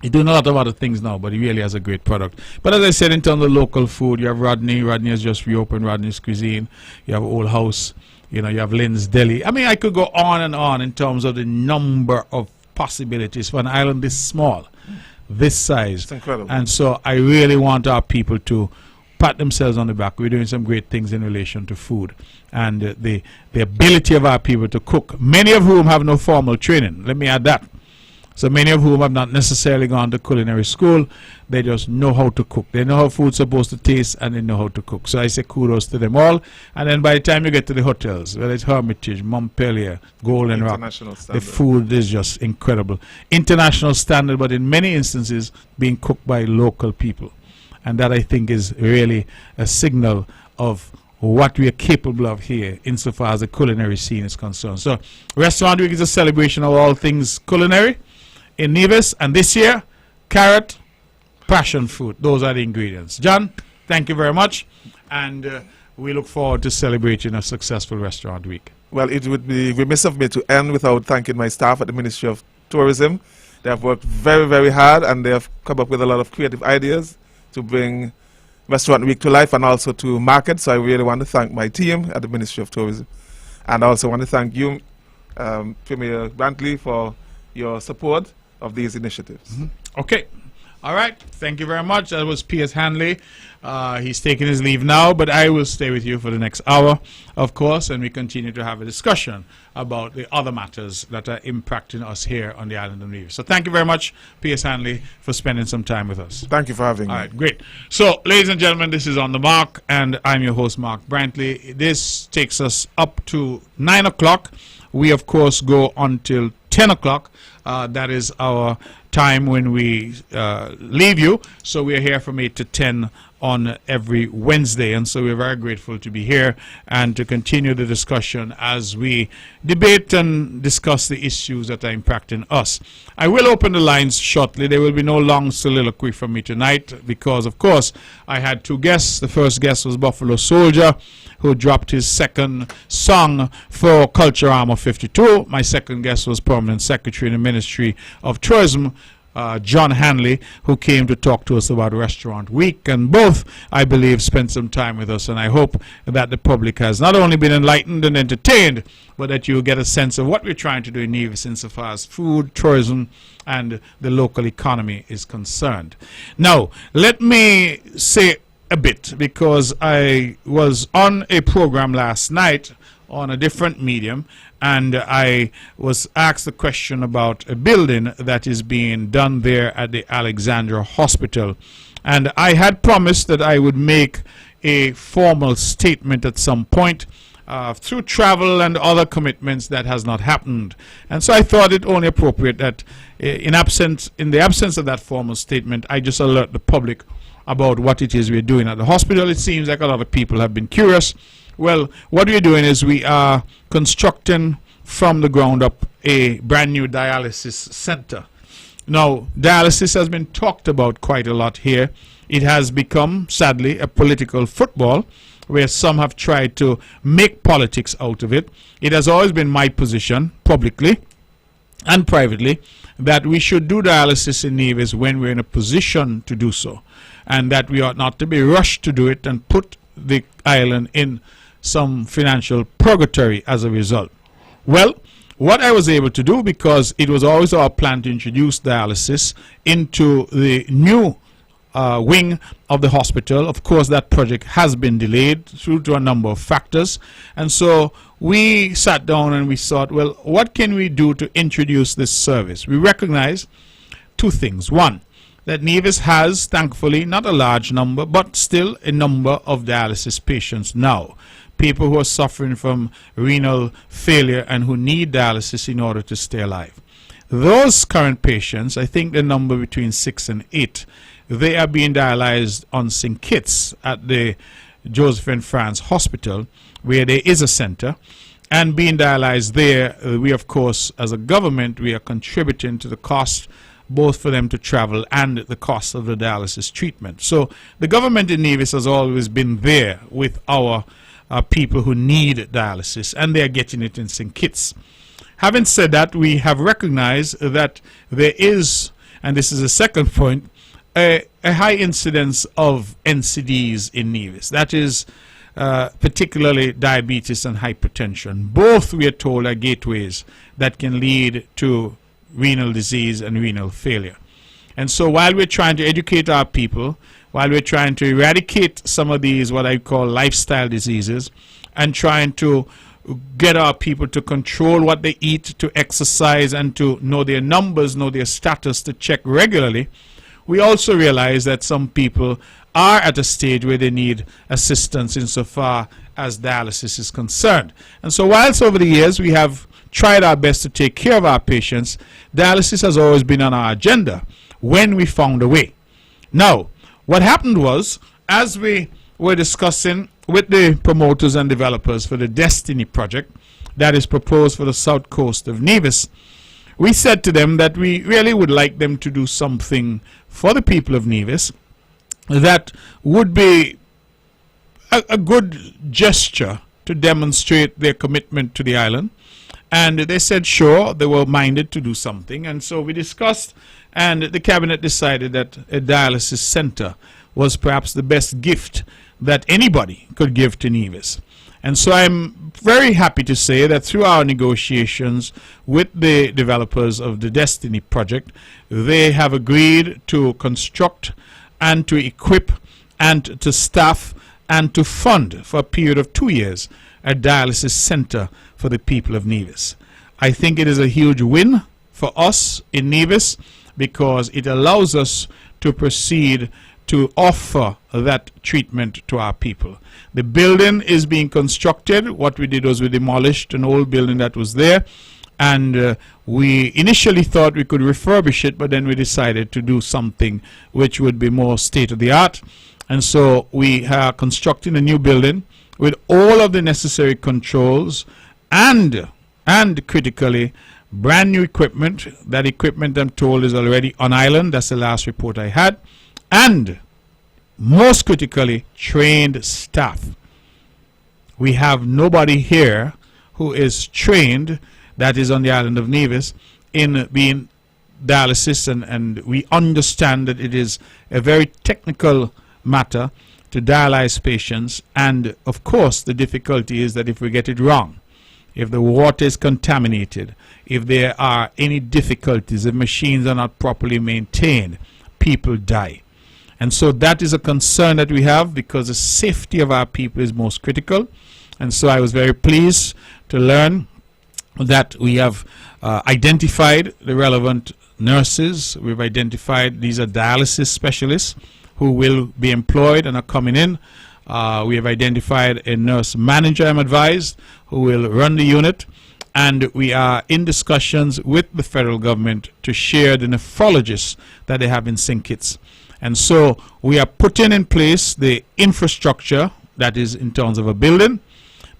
He's doing a lot of other things now, but he really has a great product. But as I said, in terms of local food, you have Rodney. Rodney has just reopened Rodney's Cuisine. You have Old House. You know, you have Lynn's Deli. I mean, I could go on and on in terms of the number of possibilities for an island this small, this size. It's incredible. And so I really want our people to pat themselves on the back. We're doing some great things in relation to food and the ability of our people to cook, many of whom have no formal training. Let me add that. So many of whom have not necessarily gone to culinary school. They just know how to cook. They know how food's supposed to taste, and they know how to cook. So I say kudos to them all. And then by the time you get to the hotels, whether it's Hermitage, Montpelier, Golden Rock, the food is just incredible. International standard, but in many instances being cooked by local people. And that, I think, is really a signal of what we are capable of here insofar as the culinary scene is concerned. So Restaurant Week is a celebration of all things culinary in Nevis, and this year, carrot, passion fruit. Those are the ingredients. John, thank you very much, and we look forward to celebrating a successful Restaurant Week. Well, it would be remiss of me to end without thanking my staff at the Ministry of Tourism. They have worked very, very hard, and they have come up with a lot of creative ideas to bring Restaurant Week to life and also to market. So I really want to thank my team at the Ministry of Tourism, and I also want to thank you, Premier Brantley, for your support of these initiatives. Okay. All right. Thank you very much. That was P.S. Hanley. He's taking his leave now, but I will stay with you for the next hour, of course, and we continue to have a discussion about the other matters that are impacting us here on the island of Nevis. So thank you very much, P.S. Hanley, for spending some time with us. Thank you for having me. All right, great. So, ladies and gentlemen, this is On the Mark, and I'm your host, Mark Brantley. This takes us up to 9 o'clock. We, of course, go until 10 o'clock. That is our time when we leave you. So we are here from 8 to 10 on every Wednesday. And so we're very grateful to be here and to continue the discussion as we debate and discuss the issues that are impacting us. I will open the lines shortly. There will be no long soliloquy from me tonight because, of course, I had two guests. The first guest was Buffalo Soldier, who dropped his second song for Culture Armor 52. My second guest was Permanent Secretary in the Ministry of Tourism, John Hanley, who came to talk to us about Restaurant Week. And both, I believe, spent some time with us. And I hope that the public has not only been enlightened and entertained, but that you get a sense of what we're trying to do in Nevis insofar as food, tourism, and the local economy is concerned. Now, let me say a bit, because I was on a program last night on a different medium, and I was asked a question about a building that is being done there at the Alexandra Hospital. And I had promised that I would make a formal statement at some point. Through travel and other commitments, that has not happened. And so I thought it only appropriate that in the absence of that formal statement, I just alert the public about what it is we're doing at the hospital. It seems like a lot of people have been curious. Well, what we're doing is we are constructing from the ground up a brand new dialysis center. Now, dialysis has been talked about quite a lot here. It has become, sadly, a political football where some have tried to make politics out of it. It has always been my position, publicly and privately, that we should do dialysis in Nevis when we're in a position to do so, and that we ought not to be rushed to do it and put the island in some financial purgatory as a result. Well, what I was able to do, because it was always our plan to introduce dialysis into the new wing of the hospital. Of course, that project has been delayed due to a number of factors. And so we sat down and we thought, well, what can we do to introduce this service? We recognize two things. One, that Nevis has, thankfully, not a large number, but still a number of dialysis patients now. People who are suffering from renal failure and who need dialysis in order to stay alive. Those current patients, I think the number between 6 and 8, they are being dialyzed on St. Kitts at the Josephine France Hospital, where there is a center. And being dialyzed there, we, of course, as a government, we are contributing to the cost both for them to travel and the cost of the dialysis treatment. So the government in Nevis has always been there with our people who need dialysis, and they are getting it in St. Kitts. Having said that, we have recognized that there is, and this is the second point, a high incidence of NCDs in Nevis. That is particularly diabetes and hypertension. Both, we are told, are gateways that can lead to renal disease and renal failure. And so while we're trying to educate our people, while we're trying to eradicate some of these what I call lifestyle diseases, and trying to get our people to control what they eat, to exercise, and to know their numbers, know their status, to check regularly, we also realize that some people are at a stage where they need assistance insofar as dialysis is concerned. And so whilst over the years we have tried our best to take care of our patients, dialysis has always been on our agenda when we found a way. Now, what happened was, as we were discussing with the promoters and developers for the Destiny project that is proposed for the south coast of Nevis, we said to them that we really would like them to do something for the people of Nevis that would be a good gesture to demonstrate their commitment to the island. And they said, sure, they were minded to do something. And so we discussed, and the cabinet decided that a dialysis center was perhaps the best gift that anybody could give to Nevis. And so I'm very happy to say that through our negotiations with the developers of the Destiny project, they have agreed to construct and to equip and to staff and to fund for a period of 2 years a dialysis center for the people of Nevis. I think it is a huge win for us in Nevis because it allows us to proceed to offer that treatment to our people. The building is being constructed. What we did was we demolished an old building that was there, and we initially thought we could refurbish it, but then we decided to do something which would be more state-of-the-art. And so we are constructing a new building with all of the necessary controls and critically brand new equipment. That equipment, I'm told, is already on island. That's the last report I had. And most critically, trained staff. We have nobody here who is trained that is on the island of Nevis in being dialysis, and we understand that it is a very technical matter to dialyze patients, and of course the difficulty is that if we get it wrong, if the water is contaminated, if there are any difficulties, if machines are not properly maintained, people die. And so that is a concern that we have, because the safety of our people is most critical. And so I was very pleased to learn that we have identified the relevant nurses. We've identified these are dialysis specialists who will be employed and are coming in. We have identified a nurse manager, I'm advised, who will run the unit. And we are in discussions with the federal government to share the nephrologists that they have in St. Kitts. And so we are putting in place the infrastructure, that is in terms of a building,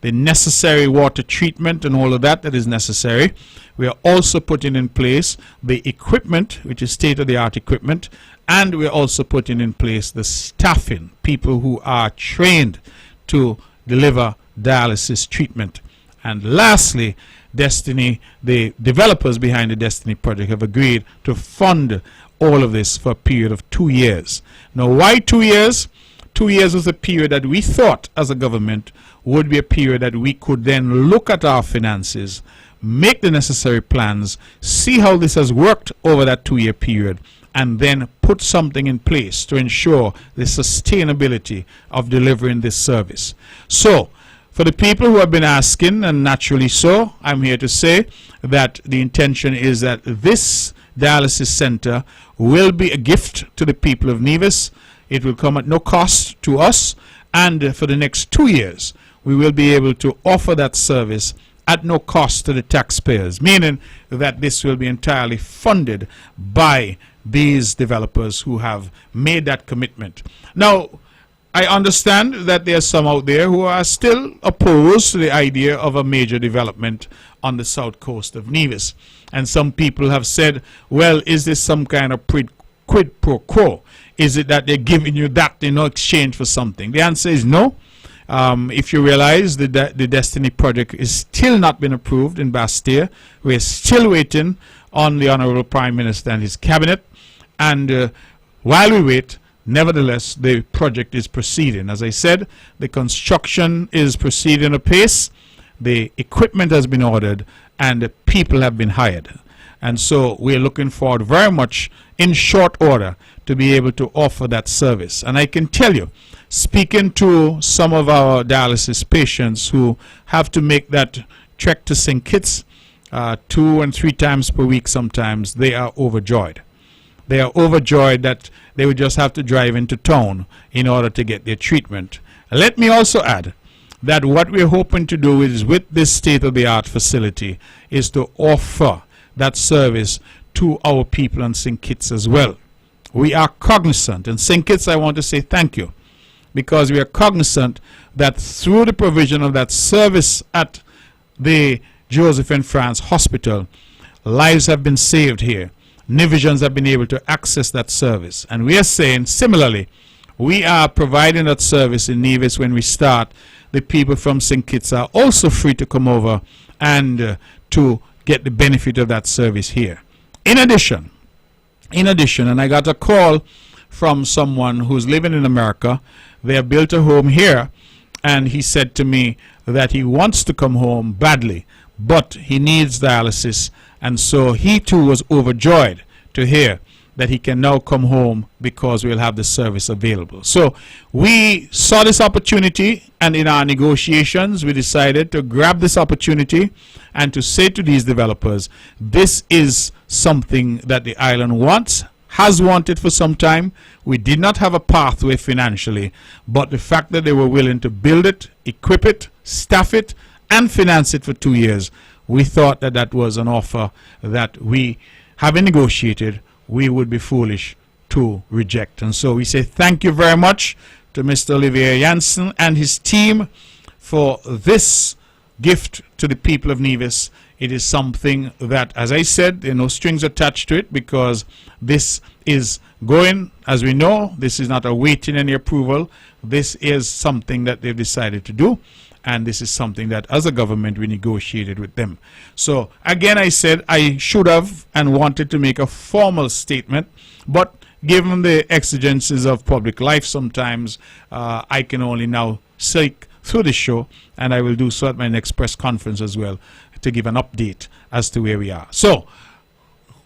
the necessary water treatment and all of that is necessary. We are also putting in place the equipment, which is state-of-the-art equipment, and we're also putting in place the staffing, people who are trained to deliver dialysis treatment. And lastly, Destiny, the developers behind the Destiny project, have agreed to fund all of this for a period of 2 years. Now, why 2 years? 2 years was a period that we thought as a government would be a period that we could then look at our finances, make the necessary plans, see how this has worked over that 2-year period, and then put something in place to ensure the sustainability of delivering this service. So, for the people who have been asking, and naturally so, I'm here to say that the intention is that this dialysis center will be a gift to the people of Nevis. It will come at no cost to us, and for the next 2 years we will be able to offer that service at no cost to the taxpayers, meaning that this will be entirely funded by these developers who have made that commitment. Now, I understand that there are some out there who are still opposed to the idea of a major development on the south coast of Nevis. And some people have said, well, is this some kind of quid pro quo? Is it that they're giving you that in exchange for something? The answer is no. If you realize the Destiny project is still not been approved in Bastille, we're still waiting on the Honorable Prime Minister and his cabinet. And while we wait, nevertheless, the project is proceeding. As I said, the construction is proceeding apace, the equipment has been ordered, and the people have been hired. And so we're looking forward very much in short order to be able to offer that service. And I can tell you, speaking to some of our dialysis patients who have to make that trek to St. Kitts 2 and 3 times per week sometimes, they are overjoyed. They are overjoyed that they would just have to drive into town in order to get their treatment. Let me also add that what we're hoping to do is, with this state-of-the-art facility, is to offer that service to our people in St. Kitts as well. We are cognizant, and St. Kitts, I want to say thank you, because we are cognizant that through the provision of that service at the Joseph and France Hospital, lives have been saved here. Nevisians have been able to access that service. And we are saying, similarly, we are providing that service in Nevis. When we start, the people from St. Kitts are also free to come over and to get the benefit of that service here. In addition, and I got a call from someone who's living in America. They have built a home here, and he said to me that he wants to come home badly, but he needs dialysis. And so he too was overjoyed to hear that he can now come home because we'll have the service available. So we saw this opportunity, and in our negotiations we decided to grab this opportunity and to say to these developers, this is something that the island wants, has wanted for some time. We did not have a pathway financially, but the fact that they were willing to build it, equip it, staff it, and finance it for 2 years, we thought that that was an offer that we, having negotiated, we would be foolish to reject. And so we say thank you very much to Mr. Olivier Janssen and his team for this gift to the people of Nevis. It is something that, as I said, there are no strings attached to it, because this is going, as we know, this is not awaiting any approval. This is something that they've decided to do, and this is something that as a government we negotiated with them. So again, I said I should have and wanted to make a formal statement, but given the exigencies of public life, sometimes I can only now seek through the show, and I will do so at my next press conference as well, to give an update as to where we are. So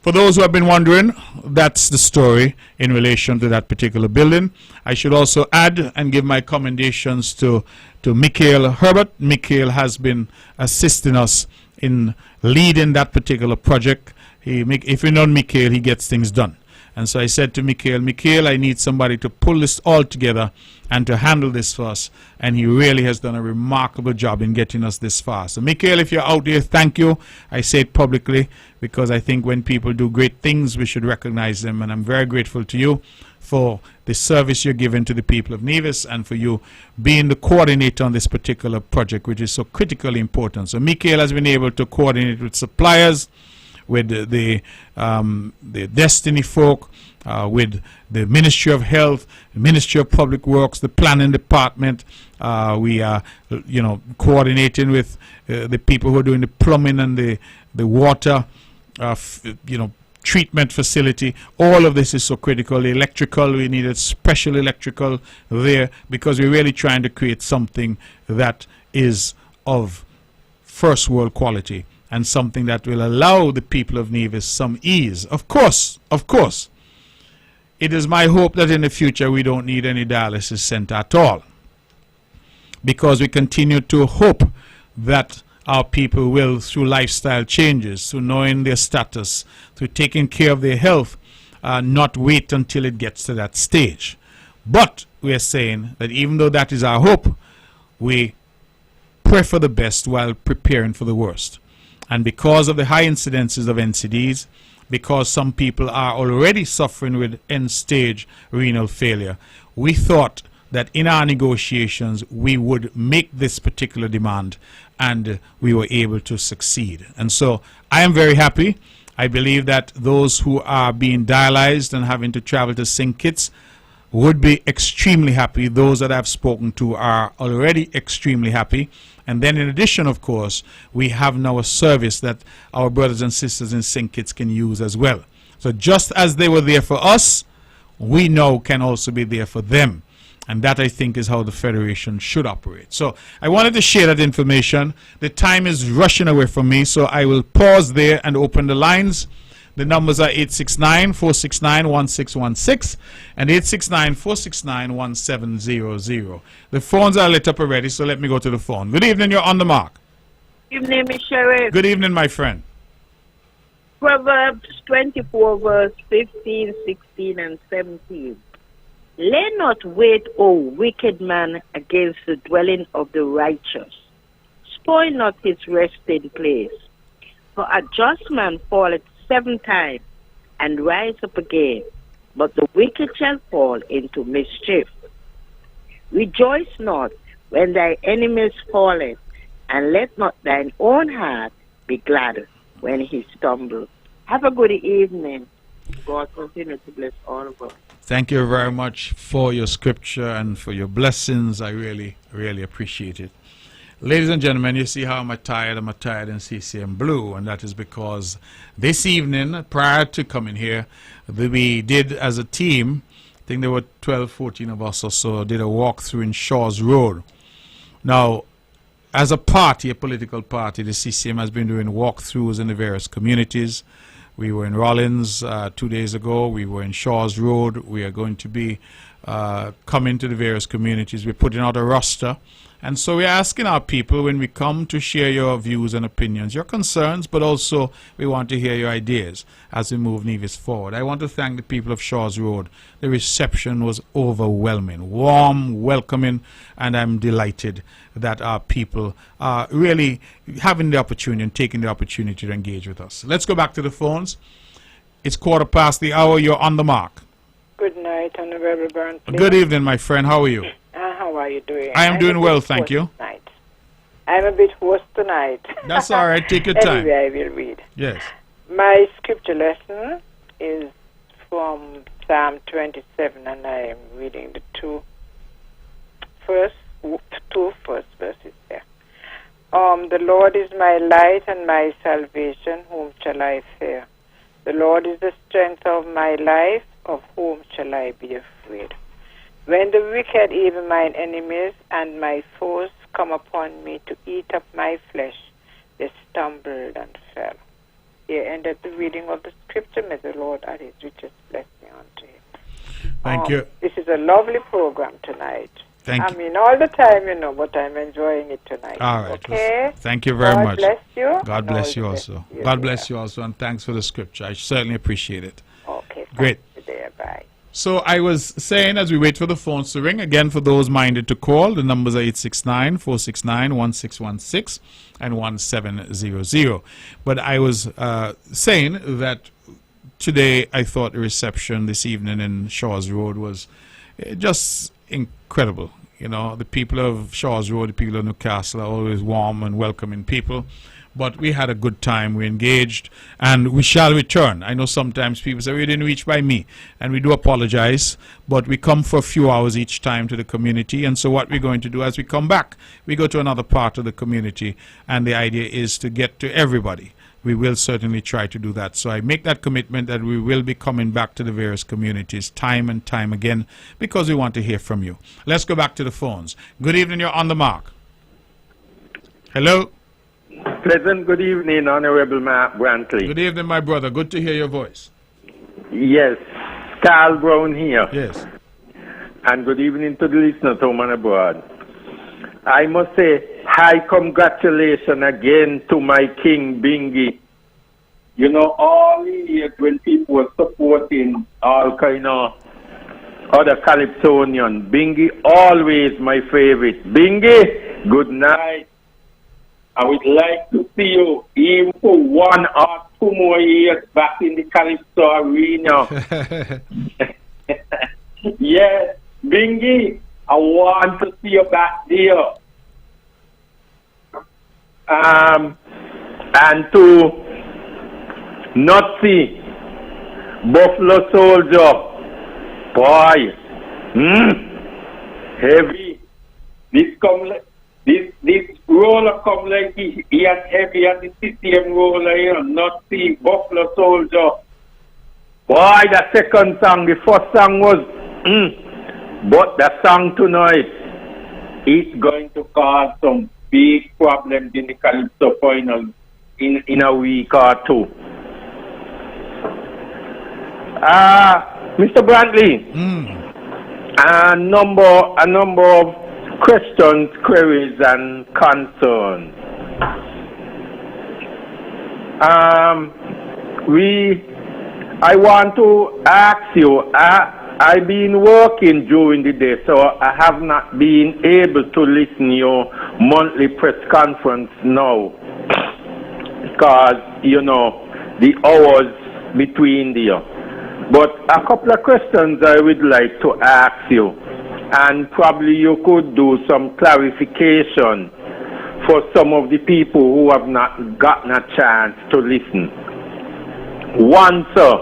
for those who have been wondering, that's the story in relation to that particular building. I should also add and give my commendations to Michael Herbert. Michael has been assisting us in leading that particular project. If you know Michael, he gets things done. And so I said to Michael, I need somebody to pull this all together and to handle this for us. And he really has done a remarkable job in getting us this far. So Michael, if you're out there, thank you. I say it publicly because I think when people do great things, we should recognize them. And I'm very grateful to you for the service you're giving to the people of Nevis, and for you being the coordinator on this particular project, which is so critically important. So Michael has been able to coordinate with suppliers, with the Destiny folk, with the Ministry of Health, the Ministry of Public Works, the Planning Department. We are, coordinating with the people who are doing the plumbing and the water, treatment facility. All of this is so critical. The electrical, we needed special electrical there, because we're really trying to create something that is of first world quality, and something that will allow the people of Nevis some ease. Of course, it is my hope that in the future we don't need any dialysis center at all, because we continue to hope that our people will, through lifestyle changes, through knowing their status, through taking care of their health, not wait until it gets to that stage. But we are saying that even though that is our hope, we pray for the best while preparing for the worst. And because of the high incidences of NCDs, because some people are already suffering with end-stage renal failure, we thought that in our negotiations we would make this particular demand, and we were able to succeed. And so I am very happy. I believe that those who are being dialyzed and having to travel to St. Kitts would be extremely happy. Those that I've spoken to are already extremely happy. And then in addition, of course, we have now a service that our brothers and sisters in St. Kitts can use as well. So just as they were there for us, we now can also be there for them. And that, I think, is how the Federation should operate. So I wanted to share that information. The time is rushing away from me, so I will pause there and open the lines. The numbers are 869-469-1616 and 869-469-1700. The phones are lit up already, so let me go to the phone. Good evening, you're on the mark. Good evening, Miss Sheriff. Good evening, my friend. Proverbs 24, verse 15, 16, and 17. Lay not wait, O wicked man, against the dwelling of the righteous. Spoil not his resting place. For a just man falleth 7 times, and rise up again, but the wicked shall fall into mischief. Rejoice not when thy enemies falleth, and let not thine own heart be glad when he stumbles. Have a good evening. God continue to bless all of us. Thank you very much for your scripture and for your blessings. I really, really appreciate it. Ladies and gentlemen, you see how I'm attired. I'm attired in CCM blue, and that is because this evening, prior to coming here, we did as a team, I think there were 12, 14 of us or so, did a walkthrough in Shaw's Road. Now, as a party, a political party, the CCM has been doing walkthroughs in the various communities. We were in Rollins 2 days ago. We were in Shaw's Road. We are going to be coming to the various communities. We're putting out a roster. And so we're asking our people, when we come, to share your views and opinions, your concerns, but also we want to hear your ideas as we move Nevis forward. I want to thank the people of Shaw's Road. The reception was overwhelming, warm, welcoming, and I'm delighted that our people are really having the opportunity and taking the opportunity to engage with us. Let's go back to the phones. It's 1/4 past the hour. You're on the mark. Good night, Honorable Brantley. Good evening, my friend. How are you? How are you doing? I am I'm doing a well, bit thank hoarse you. Tonight. I'm a bit hoarse tonight. That's all right. Take your time. Anyway, I will read. Yes. My scripture lesson is from Psalm 27, and I am reading the two first verses there. The Lord is my light and my salvation, whom shall I fear? The Lord is the strength of my life, of whom shall I be afraid? When the wicked, even mine enemies, and my foes come upon me to eat up my flesh, they stumbled and fell. Here ended the reading of the scripture. May the Lord add his richest blessing unto him. Thank you. This is a lovely program tonight. Thank I mean, all the time, you know, but I'm enjoying it tonight. All right. Okay? Thank you very much. God bless you. God bless you also. God bless you also, and thanks for the scripture. I certainly appreciate it. Okay. Great. There, bye. So I was saying, as we wait for the phones to ring, again, for those minded to call, the numbers are 869-469-1616 and 1700. But I was saying that today I thought the reception this evening in Shaw's Road was just incredible. You know, the people of Shaw's Road, the people of Newcastle are always warm and welcoming people. But we had a good time, we engaged, and we shall return. I know sometimes people say, we didn't reach by me, and we do apologize, but we come for a few hours each time to the community, and so what we're going to do as we come back, we go to another part of the community, and the idea is to get to everybody. We will certainly try to do that. So I make that commitment that we will be coming back to the various communities time and time again, because we want to hear from you. Let's go back to the phones. Good evening, you're on the mark. Hello? Pleasant good evening, Honorable Brantley. Good evening, my brother. Good to hear your voice. Yes, Carl Brown here. Yes. And good evening to the listeners home and abroad. I must say, high congratulations again to my king, Bingy. You know, all the years when people were supporting all kind of other Calypsonian, Bingy always my favorite. Bingy, good night. I would like to see you even for 1 or 2 more years back in the Calypso arena. Yes, Bingy, I want to see you back there. And to Nazi, Buffalo Soldier, boy, heavy. This roller come like he as heavy as the CCM roller, you know, not see Buffalo Soldier. Boy, the second song, the first song was, but the song tonight, it's going to cause some big problems in the Calypso final in a week or two. Mr. Brantley, a number of questions, queries, and concerns. I want to ask you, I've been working during the day, so I have not been able to listen to your monthly press conference now, because, you know, the hours between there. But a couple of questions I would like to ask you, and probably you could do some clarification for some of the people who have not gotten a chance to listen. One, sir,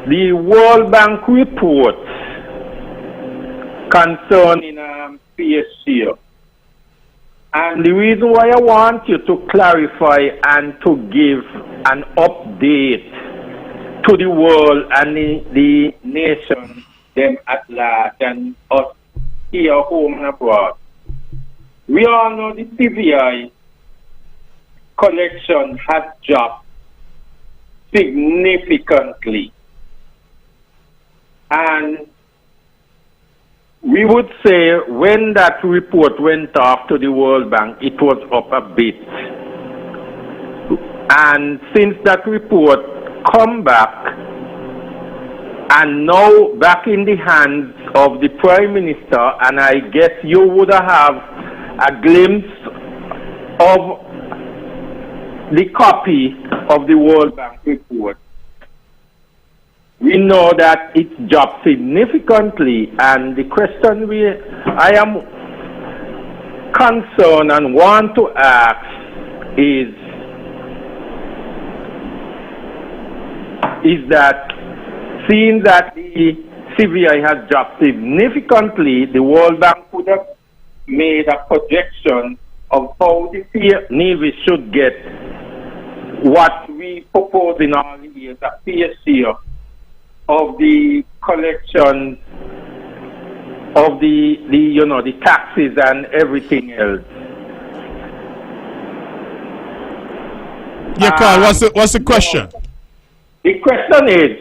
the World Bank report concerning PSC. And the reason why I want you to clarify and to give an update to the world and the nation, them at large, and us here home and abroad. We all know the CVI collection has dropped significantly. And we would say when that report went off to the World Bank, it was up a bit. And since that report come back, and now back in the hands of the Prime Minister, and I guess you would have a glimpse of the copy of the World Bank report. we know that it's dropped significantly, and the question I am concerned and want to ask is that seeing that the CVI has dropped significantly, the World Bank would have made a projection of how the Navy should get what we propose in all the years, a fair share of the collection of the taxes and everything else. Yeah, Carl, what's the question? The question is,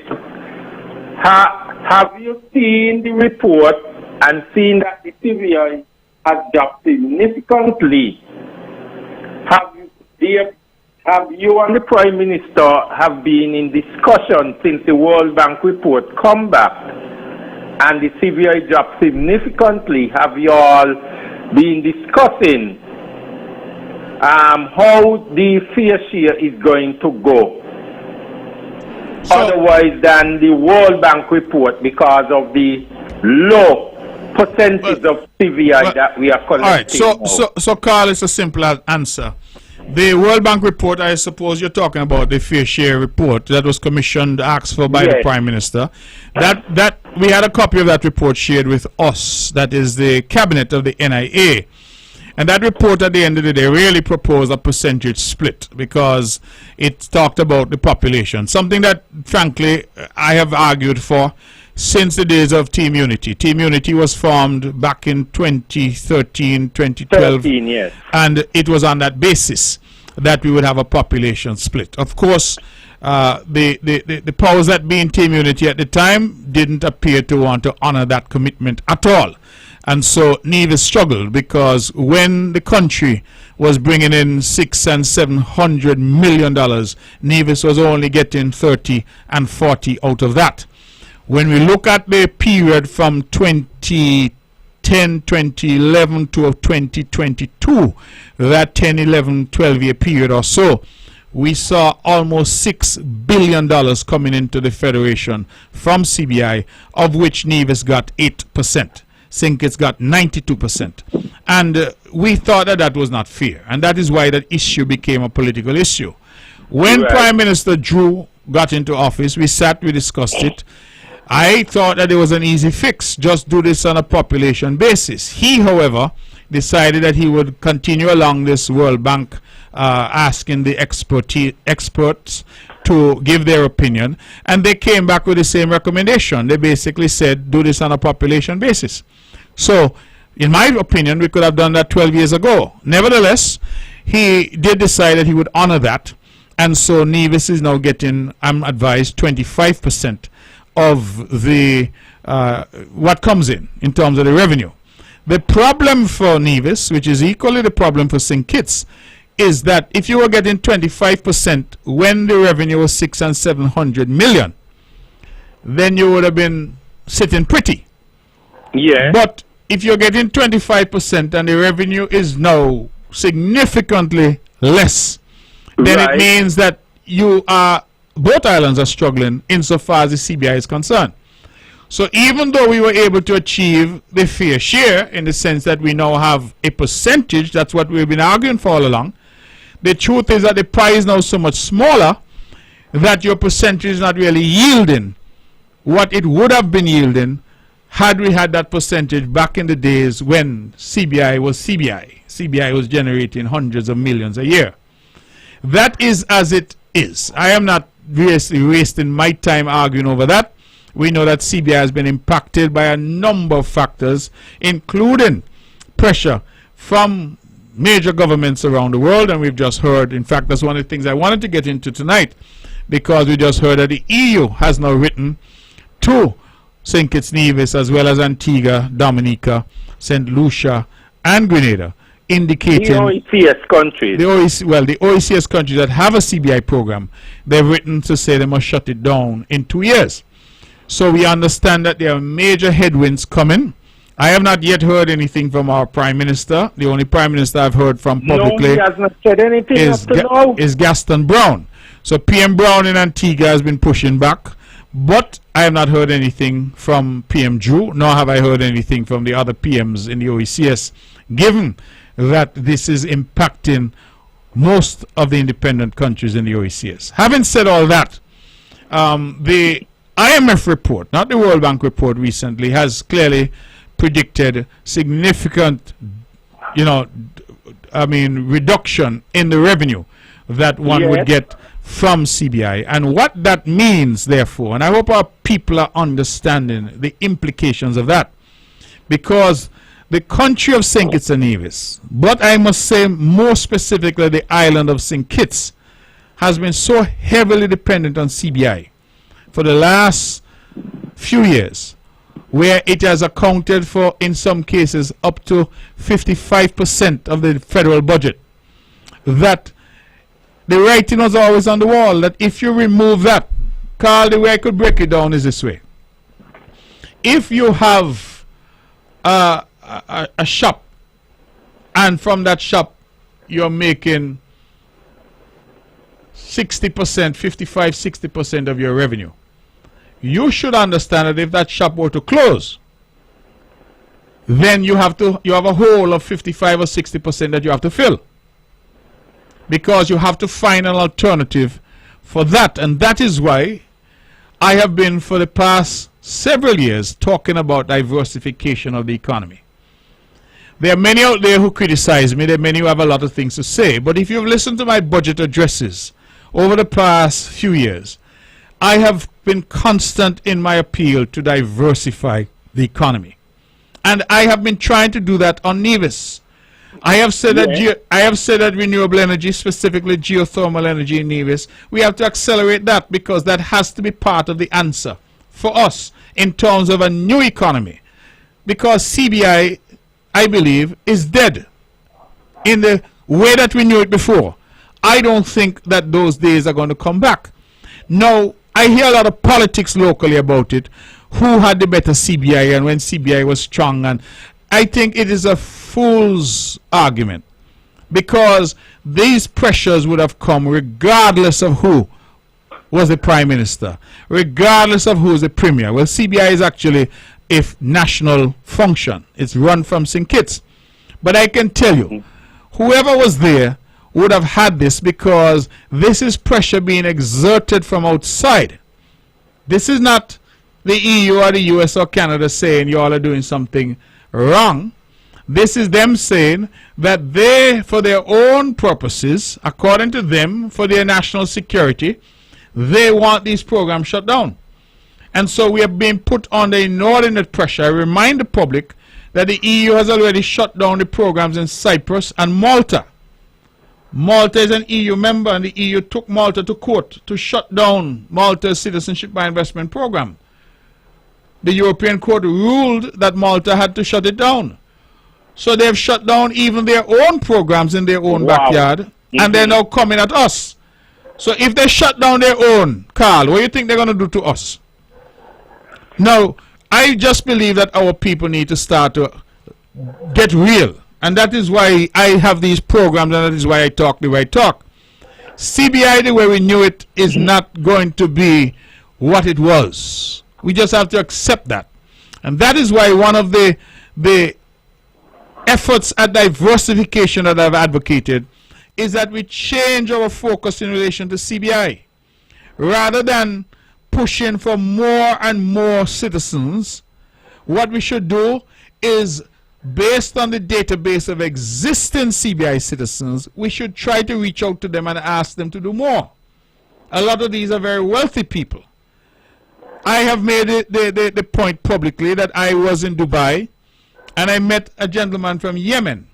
have you seen the report and seen that the CVI has dropped significantly? Have you and the Prime Minister have been in discussion since the World Bank report come back and the CVI dropped significantly? Have you all been discussing how the fair share is going to go? Otherwise than the World Bank report, because of the low percentage of CVI that we are collecting. All right, so Carl, it's a simple answer. The World Bank report, I suppose you're talking about the fair share report that was commissioned, asked for by the Prime Minister. That we had a copy of that report shared with us, that is the cabinet of the NIA. And that report at the end of the day really proposed a percentage split because it talked about the population, something that frankly I have argued for since the days of Team Unity. Team Unity was formed back in 2013, 2012, yes. And it was on that basis that we would have a population split. Of course, the powers that be in Team Unity at the time didn't appear to want to honor that commitment at all. And so Nevis struggled because when the country was bringing in $600 and $700 million, Nevis was only getting 30 and 40 out of that. When we look at the period from 2010, 2011 to 2022, that 10, 11, 12-year period or so, we saw almost $6 billion coming into the Federation from CBI, of which Nevis got 8%. St. Kitts got 92%. And we thought that was not fair. And that is why that issue became a political issue. When Prime Minister Drew got into office, we discussed it. I thought that it was an easy fix, just do this on a population basis. He, however, decided that he would continue along this World Bank asking the experts to give their opinion, and they came back with the same recommendation. They basically said, do this on a population basis. So, in my opinion, we could have done that 12 years ago. Nevertheless, he did decide that he would honor that, and so Nevis is now getting, I'm advised, 25% of the what comes in terms of the revenue. The problem for Nevis, which is equally the problem for St. Kitts, is that if you were getting 25% when the revenue was 600 and 700 million, then you would have been sitting pretty. Yeah. But if you're getting 25% and the revenue is now significantly less, then it means that both islands are struggling insofar as the CBI is concerned. So even though we were able to achieve the fair share in the sense that we now have a percentage, that's what we've been arguing for all along, the truth is that the pie is now so much smaller that your percentage is not really yielding what it would have been yielding had we had that percentage back in the days when CBI was CBI. CBI was generating hundreds of millions a year. That is as it is. I am not wasting my time arguing over that. We know that CBI has been impacted by a number of factors, including pressure from major governments around the world, and we've just heard, in fact, that's one of the things I wanted to get into tonight, because we just heard that the EU has now written to St. Kitts Nevis as well as Antigua, Dominica, St. Lucia, and Grenada, indicating the OECS countries. The OECS countries that have a CBI program, they've written to say they must shut it down in 2 years. So we understand that there are major headwinds coming. I have not yet heard anything from our Prime Minister. The only Prime Minister I've heard from publicly he has not said anything is Gaston Brown. So PM Brown in Antigua has been pushing back. But I have not heard anything from PM Drew, nor have I heard anything from the other PMs in the OECS, given that this is impacting most of the independent countries in the OECS. Having said all that, the IMF report, not the World Bank report recently, has clearly predicted significant, reduction in the revenue that one would get from CBI. And what that means, therefore, and I hope our people are understanding the implications of that, because the country of St. Kitts and Nevis, but I must say more specifically the island of St. Kitts, has been so heavily dependent on CBI for the last few years, where it has accounted for, in some cases, up to 55% of the federal budget, that the writing was always on the wall that if you remove that, Carl, the way I could break it down is this way. If you have a shop, and from that shop you're making 60%, 55-60% of your revenue, you should understand that if that shop were to close, then you have a hole of 55 or 60% that you have to fill, because you have to find an alternative for that. And that is why I have been for the past several years talking about diversification of the economy. There are many out there who criticize me. There are many who have a lot of things to say. But if you've listened to my budget addresses over the past few years, I have been constant in my appeal to diversify the economy. And I have been trying to do that on Nevis. I have said that renewable energy, specifically geothermal energy in Nevis, we have to accelerate that, because that has to be part of the answer for us in terms of a new economy. Because CBI, I believe, is dead in the way that we knew it before. I don't think that those days are going to come back. Now, I hear a lot of politics locally about it. Who had the better CBI and when CBI was strong? And I think it is a fool's argument, because these pressures would have come regardless of who was the Prime Minister, regardless of who is the Premier. Well, CBI is actually a national function. It's run from St. Kitts. But I can tell you, whoever was there would have had this, because this is pressure being exerted from outside. This is not the EU or the US or Canada saying you all are doing something wrong. This is them saying that they, for their own purposes, according to them, for their national security, they want these programs shut down. And so we are being put under inordinate pressure. I remind the public that the EU has already shut down the programs in Cyprus and Malta. Malta is an EU member, and the EU took Malta to court to shut down Malta's citizenship by investment program. The European Court ruled that Malta had to shut it down. So they've shut down even their own programs in their own backyard, and they're now coming at us. So if they shut down their own, Carl, what do you think they're going to do to us? Now, I just believe that our people need to start to get real. And that is why I have these programs, and that is why I talk the way I talk. CBI, the way we knew it, is not going to be what it was. We just have to accept that. And that is why one of the efforts at diversification that I've advocated is that we change our focus in relation to CBI. Rather than pushing for more and more citizens, what we should do is, based on the database of existing CBI citizens, we should try to reach out to them and ask them to do more. A lot of these are very wealthy people. I have made the point publicly that I was in Dubai and I met a gentleman from Yemen.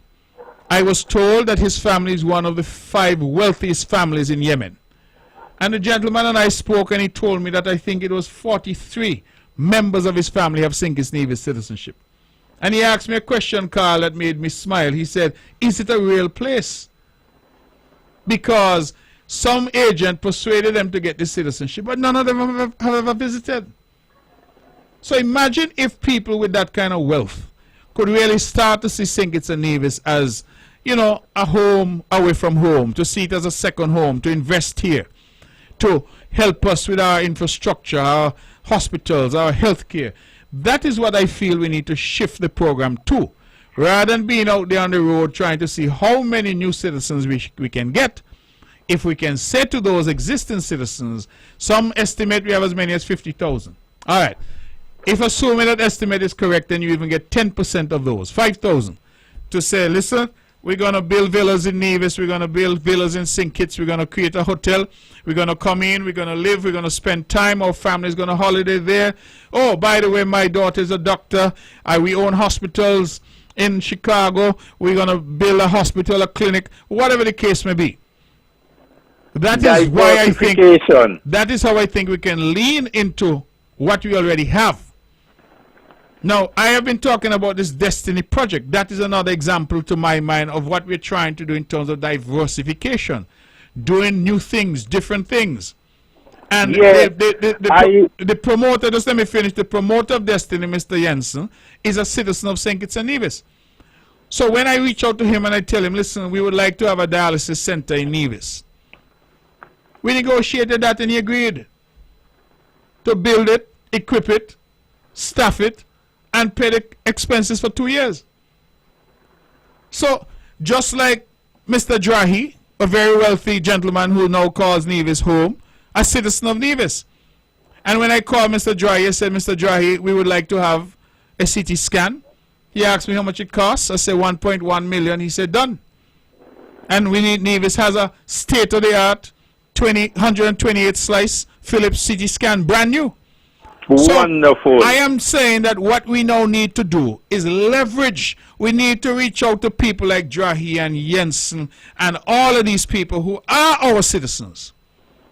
I was told that his family is one of the 5 wealthiest families in Yemen. And the gentleman and I spoke, and he told me that I think it was 43 members of his family have St. Kitts Nevis citizenship. And he asked me a question, Carl, that made me smile. He said, is it a real place? Because some agent persuaded them to get the citizenship, but none of them have ever visited. So imagine if people with that kind of wealth could really start to see St. Kitts and Nevis as, you know, a home away from home, to see it as a second home, to invest here, to help us with our infrastructure, our hospitals, our healthcare. That is what I feel we need to shift the program to. Rather than being out there on the road trying to see how many new citizens we can get, if we can say to those existing citizens, some estimate we have as many as 50,000. All right. If assuming that estimate is correct, then you even get 10% of those, 5,000, to say, listen, we're going to build villas in Nevis, we're going to build villas in St. Kitts, we're going to create a hotel, we're going to come in, we're going to live, we're going to spend time, our family's going to holiday there. Oh, by the way, my daughter's a doctor, we own hospitals in Chicago, we're going to build a hospital, a clinic, whatever the case may be. That is why I think, that is how I think we can lean into what we already have. Now, I have been talking about this Destiny project. That is another example to my mind of what we're trying to do in terms of diversification, doing new things, different things. And the promoter, just let me finish, the promoter of Destiny, Mr. Jensen, is a citizen of St. Kitts and Nevis. So when I reach out to him and I tell him, listen, we would like to have a dialysis center in Nevis, we negotiated that and he agreed to build it, equip it, staff it, and pay the expenses for 2 years. So, just like Mr. Drahi, a very wealthy gentleman who now calls Nevis home, a citizen of Nevis. And when I called Mr. Drahi, I said, Mr. Drahi, we would like to have a CT scan. He asked me how much it costs. I said 1.1 million. He said, done. And we need, Nevis has a state-of-the-art 128 slice Philips CT scan, brand new. Wonderful. So I am saying that what we now need to do is leverage. We need to reach out to people like Drahi and Jensen and all of these people who are our citizens.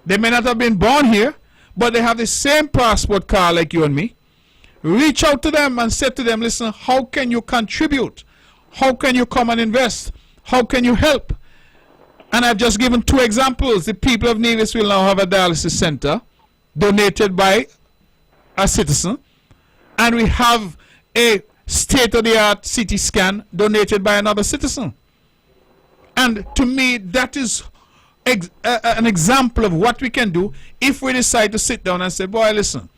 They may not have been born here, but they have the same passport card like you and me. Reach out to them and say to them, listen, how can you contribute? How can you come and invest? How can you help? And I've just given 2 examples. The people of Nevis will now have a dialysis center donated by a citizen, and we have a state-of-the-art CT scan donated by another citizen. And to me, that is an example of what we can do if we decide to sit down and say, boy, listen,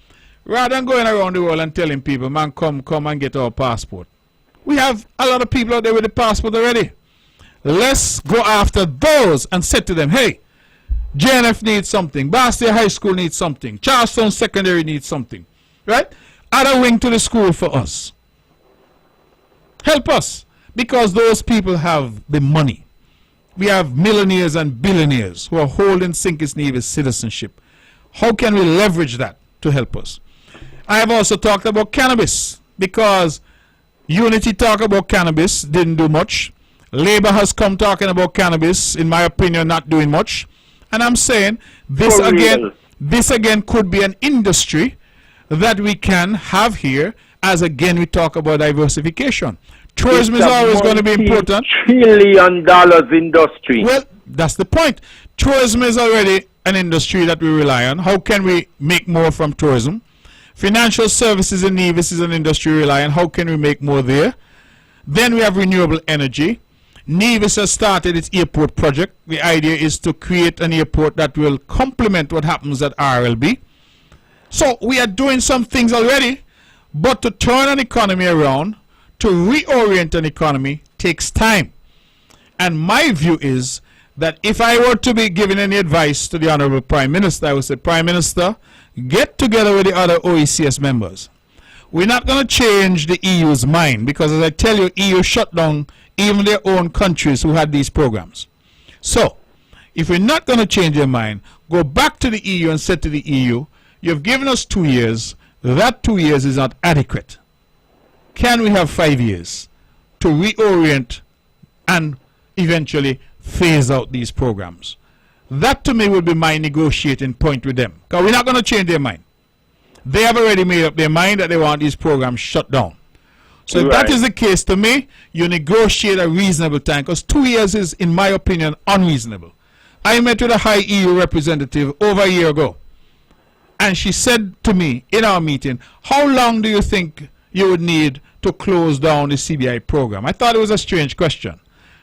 rather than going around the world and telling people, man, come and get our passport. We have a lot of people out there with the passport already. Let's go after those and say to them, hey, JNF needs something, Bastia High School needs something, Charlestown Secondary needs something, right? Add a wing to the school for us. Help us, because those people have the money. We have millionaires and billionaires who are holding St. Kitts Nevis citizenship. How can we leverage that to help us? I have also talked about cannabis, because Unity talk about cannabis, didn't do much. Labour has come talking about cannabis, in my opinion, not doing much. And I'm saying this again could be an industry that we can have here, as again we talk about diversification. Tourism is always going to be important. $1 trillion industry. Well, that's the point. Tourism is already an industry that we rely on. How can we make more from tourism? Financial services in Nevis is an industry we rely on. How can we make more there? Then we have renewable energy. Nevis has started its airport project. The idea is to create an airport that will complement what happens at RLB. So we are doing some things already, but to turn an economy around, to reorient an economy, takes time. And my view is that if I were to be giving any advice to the Honorable Prime Minister, I would say, Prime Minister, get together with the other OECS members. We're not going to change the EU's mind, because as I tell you, EU shut down even their own countries who had these programs. So, if we're not going to change their mind, go back to the EU and say to the EU, you've given us 2 years, that 2 years is not adequate. Can we have 5 years to reorient and eventually phase out these programs? That to me would be my negotiating point with them, because we're not going to change their mind. They have already made up their mind that they want these programs shut down. So if that is the case, to me, you negotiate a reasonable time, because 2 years is, in my opinion, unreasonable. I met with a high EU representative over a year ago, and she said to me in our meeting, how long do you think you would need to close down the CBI program? I thought it was a strange question.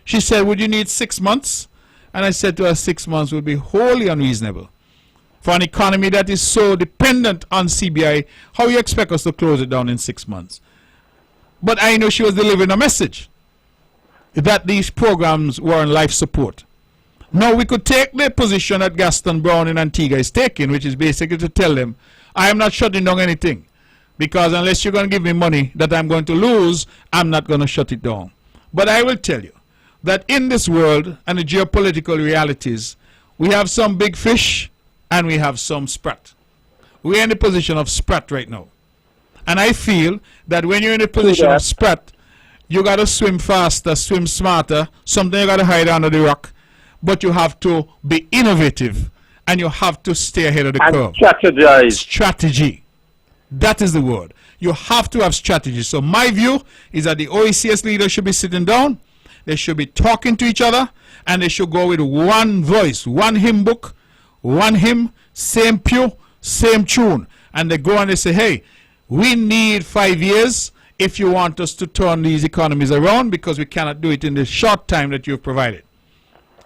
She said, would you need 6 months? And I said to her, 6 months would be wholly unreasonable. For an economy that is so dependent on CBI, how you expect us to close it down in 6 months? But I know she was delivering a message that these programs were on life support. Now we could take the position that Gaston Brown in Antigua is taking, which is basically to tell them, I am not shutting down anything, because unless you're going to give me money that I'm going to lose, I'm not going to shut it down. But I will tell you that in this world and the geopolitical realities, we have some big fish and we have some sprat. We're in the position of sprat right now. And I feel that when you're in a position of sprat, you got to swim faster, swim smarter, something you got to hide under the rock, but you have to be innovative and you have to stay ahead of the curve. Strategize. Strategy. That is the word. You have to have strategy. So my view is that the OECS leaders should be sitting down, they should be talking to each other, and they should go with one voice, one hymn book, one hymn, same pew, same tune. And they go and they say, hey, we need 5 years if you want us to turn these economies around, because we cannot do it in the short time that you've provided.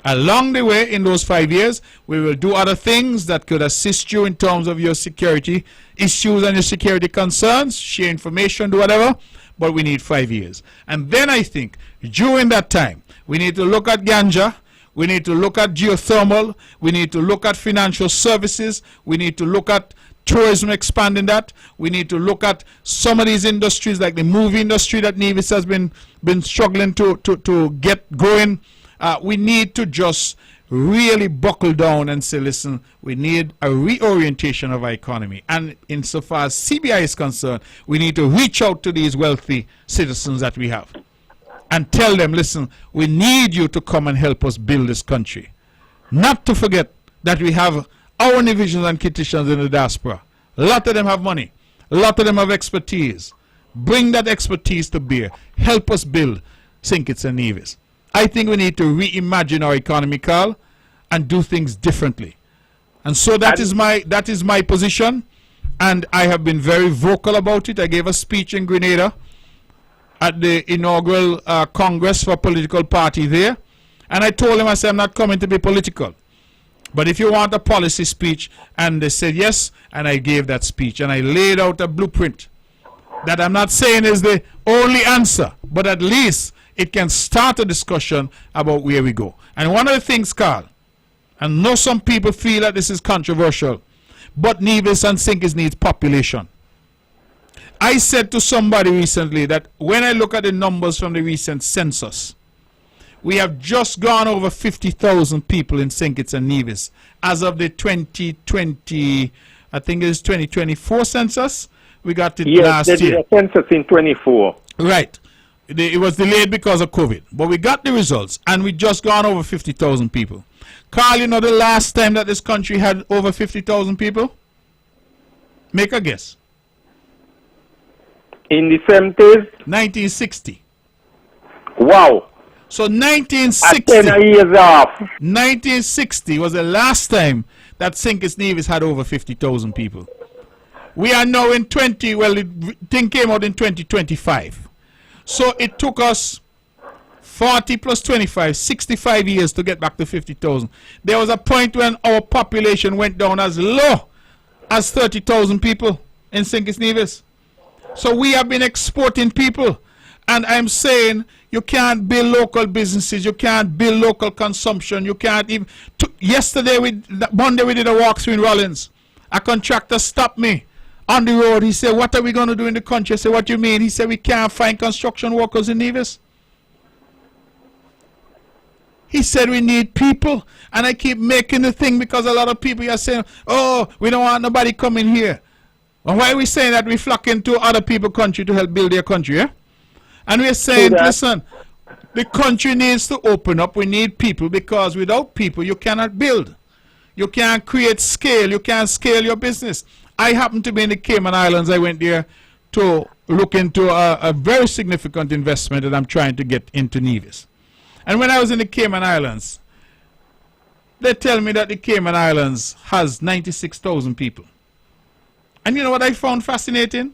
Along the way, in those 5 years, we will do other things that could assist you in terms of your security issues and your security concerns, share information, do whatever, but we need 5 years. And then I think during that time, we need to look at ganja, we need to look at geothermal, we need to look at financial services, we need to look at tourism, expanding that. We need to look at some of these industries like the movie industry that Nevis has been struggling to get going. We need to just really buckle down and say, listen, we need a reorientation of our economy. And insofar as CBI is concerned, we need to reach out to these wealthy citizens that we have and tell them, listen, we need you to come and help us build this country. Not to forget that we have our divisions and petitions in the diaspora. A lot of them have money. A lot of them have expertise. Bring that expertise to bear. Help us build St. Kitts and Nevis. I think we need to reimagine our economy, Carl, and do things differently. And so that is my position, and I have been very vocal about it. I gave a speech in Grenada at the inaugural Congress for political party there, and I told him, I said, I'm not coming to be political. But if you want a policy speech, and they said yes, and I gave that speech, and I laid out a blueprint that I'm not saying is the only answer, but at least it can start a discussion about where we go. And one of the things, Carl, I know some people feel that this is controversial, but Nevis and St. Kitts needs population. I said to somebody recently that when I look at the numbers from the recent census, we have just gone over 50,000 people in St. Kitts and Nevis as of the 2020, I think it is 2024 census. We got it last year. Yes, they did a census in 24. Right. It was delayed because of COVID. But we got the results, and we just gone over 50,000 people. Carl, you know the last time that this country had over 50,000 people? Make a guess. In the 70s? 1960. Wow. So 1960, 10 years off. 1960 was the last time that St. Kitts Nevis had over 50,000 people. We are now in the thing came out in 2025. So it took us 40 plus 25, 65 years to get back to 50,000. There was a point when our population went down as low as 30,000 people in St. Kitts Nevis. So we have been exporting people. And I'm saying you can't build local businesses, you can't build local consumption, you can't even... Monday we did a walkthrough in Rollins. A contractor stopped me on the road. He said, what are we going to do in the country? I said, what do you mean? He said, we can't find construction workers in Nevis. He said, we need people. And I keep making the thing because a lot of people are saying, oh, we don't want nobody coming here. And why are we saying that we flock into other people's country to help build their country, yeah? And we're saying, listen, the country needs to open up. We need people, because without people, you cannot build. You can't create scale. You can't scale your business. I happen to be in the Cayman Islands. I went there to look into a very significant investment that I'm trying to get into Nevis. And when I was in the Cayman Islands, they tell me that the Cayman Islands has 96,000 people. And you know what I found fascinating?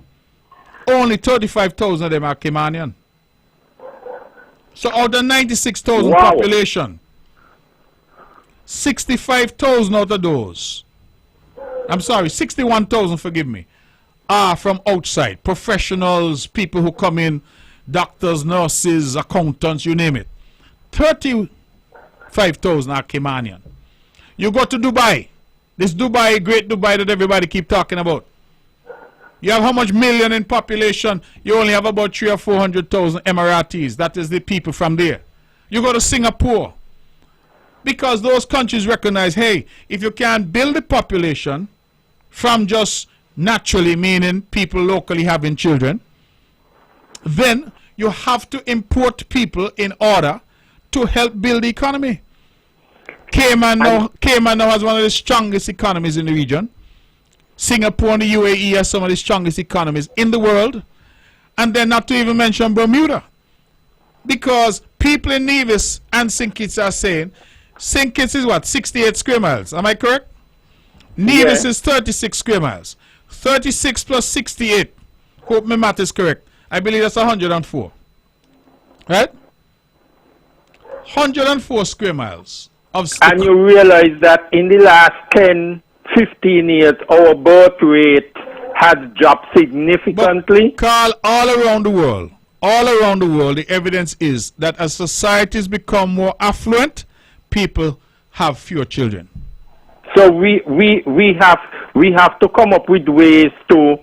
Only 35,000 of them are Caymanian. So out of 96,000 population, 65,000 out of those I'm sorry, 61,000, forgive me, are from outside. Professionals, people who come in, doctors, nurses, accountants, you name it. 35,000 are Caymanian. You go to Dubai, this Dubai, great Dubai that everybody keep talking about. You have how much million in population? You only have about 300,000 or 400,000 Emiratis. That is the people from there. You go to Singapore. Because those countries recognize, hey, if you can't build the population from just naturally, meaning people locally having children, then you have to import people in order to help build the economy. Cayman now has one of the strongest economies in the region. Singapore and the UAE are some of the strongest economies in the world. And then not to even mention Bermuda. Because people in Nevis and St. Kitts are saying, St. Kitts is what? 68 square miles. Am I correct? Nevis is 36 square miles. 36 plus 68. Hope my math is correct. I believe that's 104. Right? 104 square miles. And you realize that in the last 10, 15 years, our birth rate has dropped significantly. But Carl, all around the world, the evidence is that as societies become more affluent, people have fewer children. So we have to come up with ways to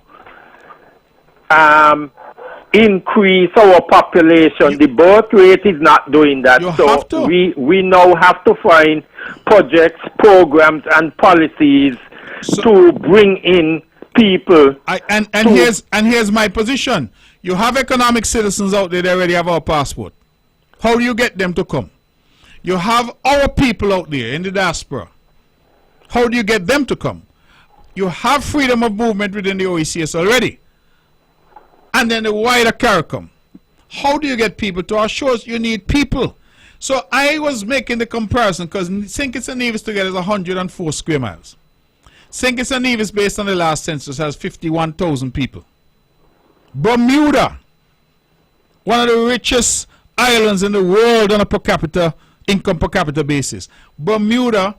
increase our population. The birth rate is not doing that. So we now have to find projects, programs, and policies to bring in people. Here's my position. You have economic citizens out there that already have our passport. How do you get them to come? You have our people out there in the diaspora. How do you get them to come? You have freedom of movement within the OECS already. And then the wider CARICOM. How do you get people to our shores? You need people. So I was making the comparison because St. Kitts and Nevis together is 104 square miles. St. Kitts and Nevis, based on the last census, has 51,000 people. Bermuda, one of the richest islands in the world on a income per capita basis. Bermuda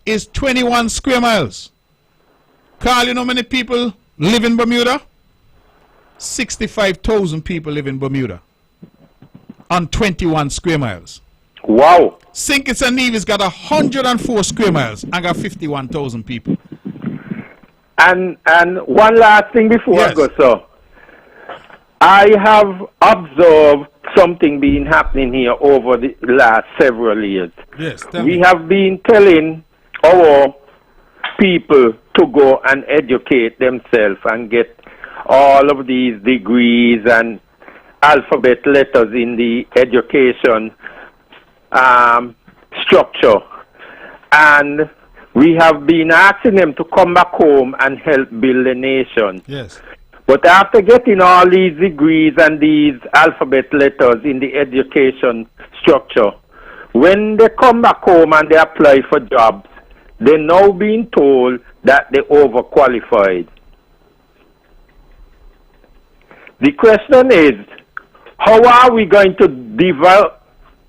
is 21 square miles. Carl, you know how many people live in Bermuda? 65,000 people live in Bermuda on 21 square miles. Wow. St. Kitts and Nevis got 104 square miles and got 51,000 people. And one last thing before I go, sir. I have observed something being happening here over the last several years. Yes, we have been telling our people to go and educate themselves and get all of these degrees and alphabet letters in the education structure. And we have been asking them to come back home and help build a nation. Yes. But after getting all these degrees and these alphabet letters in the education structure, when they come back home and they apply for jobs, they're now being told that they're overqualified. The question is, how are we going to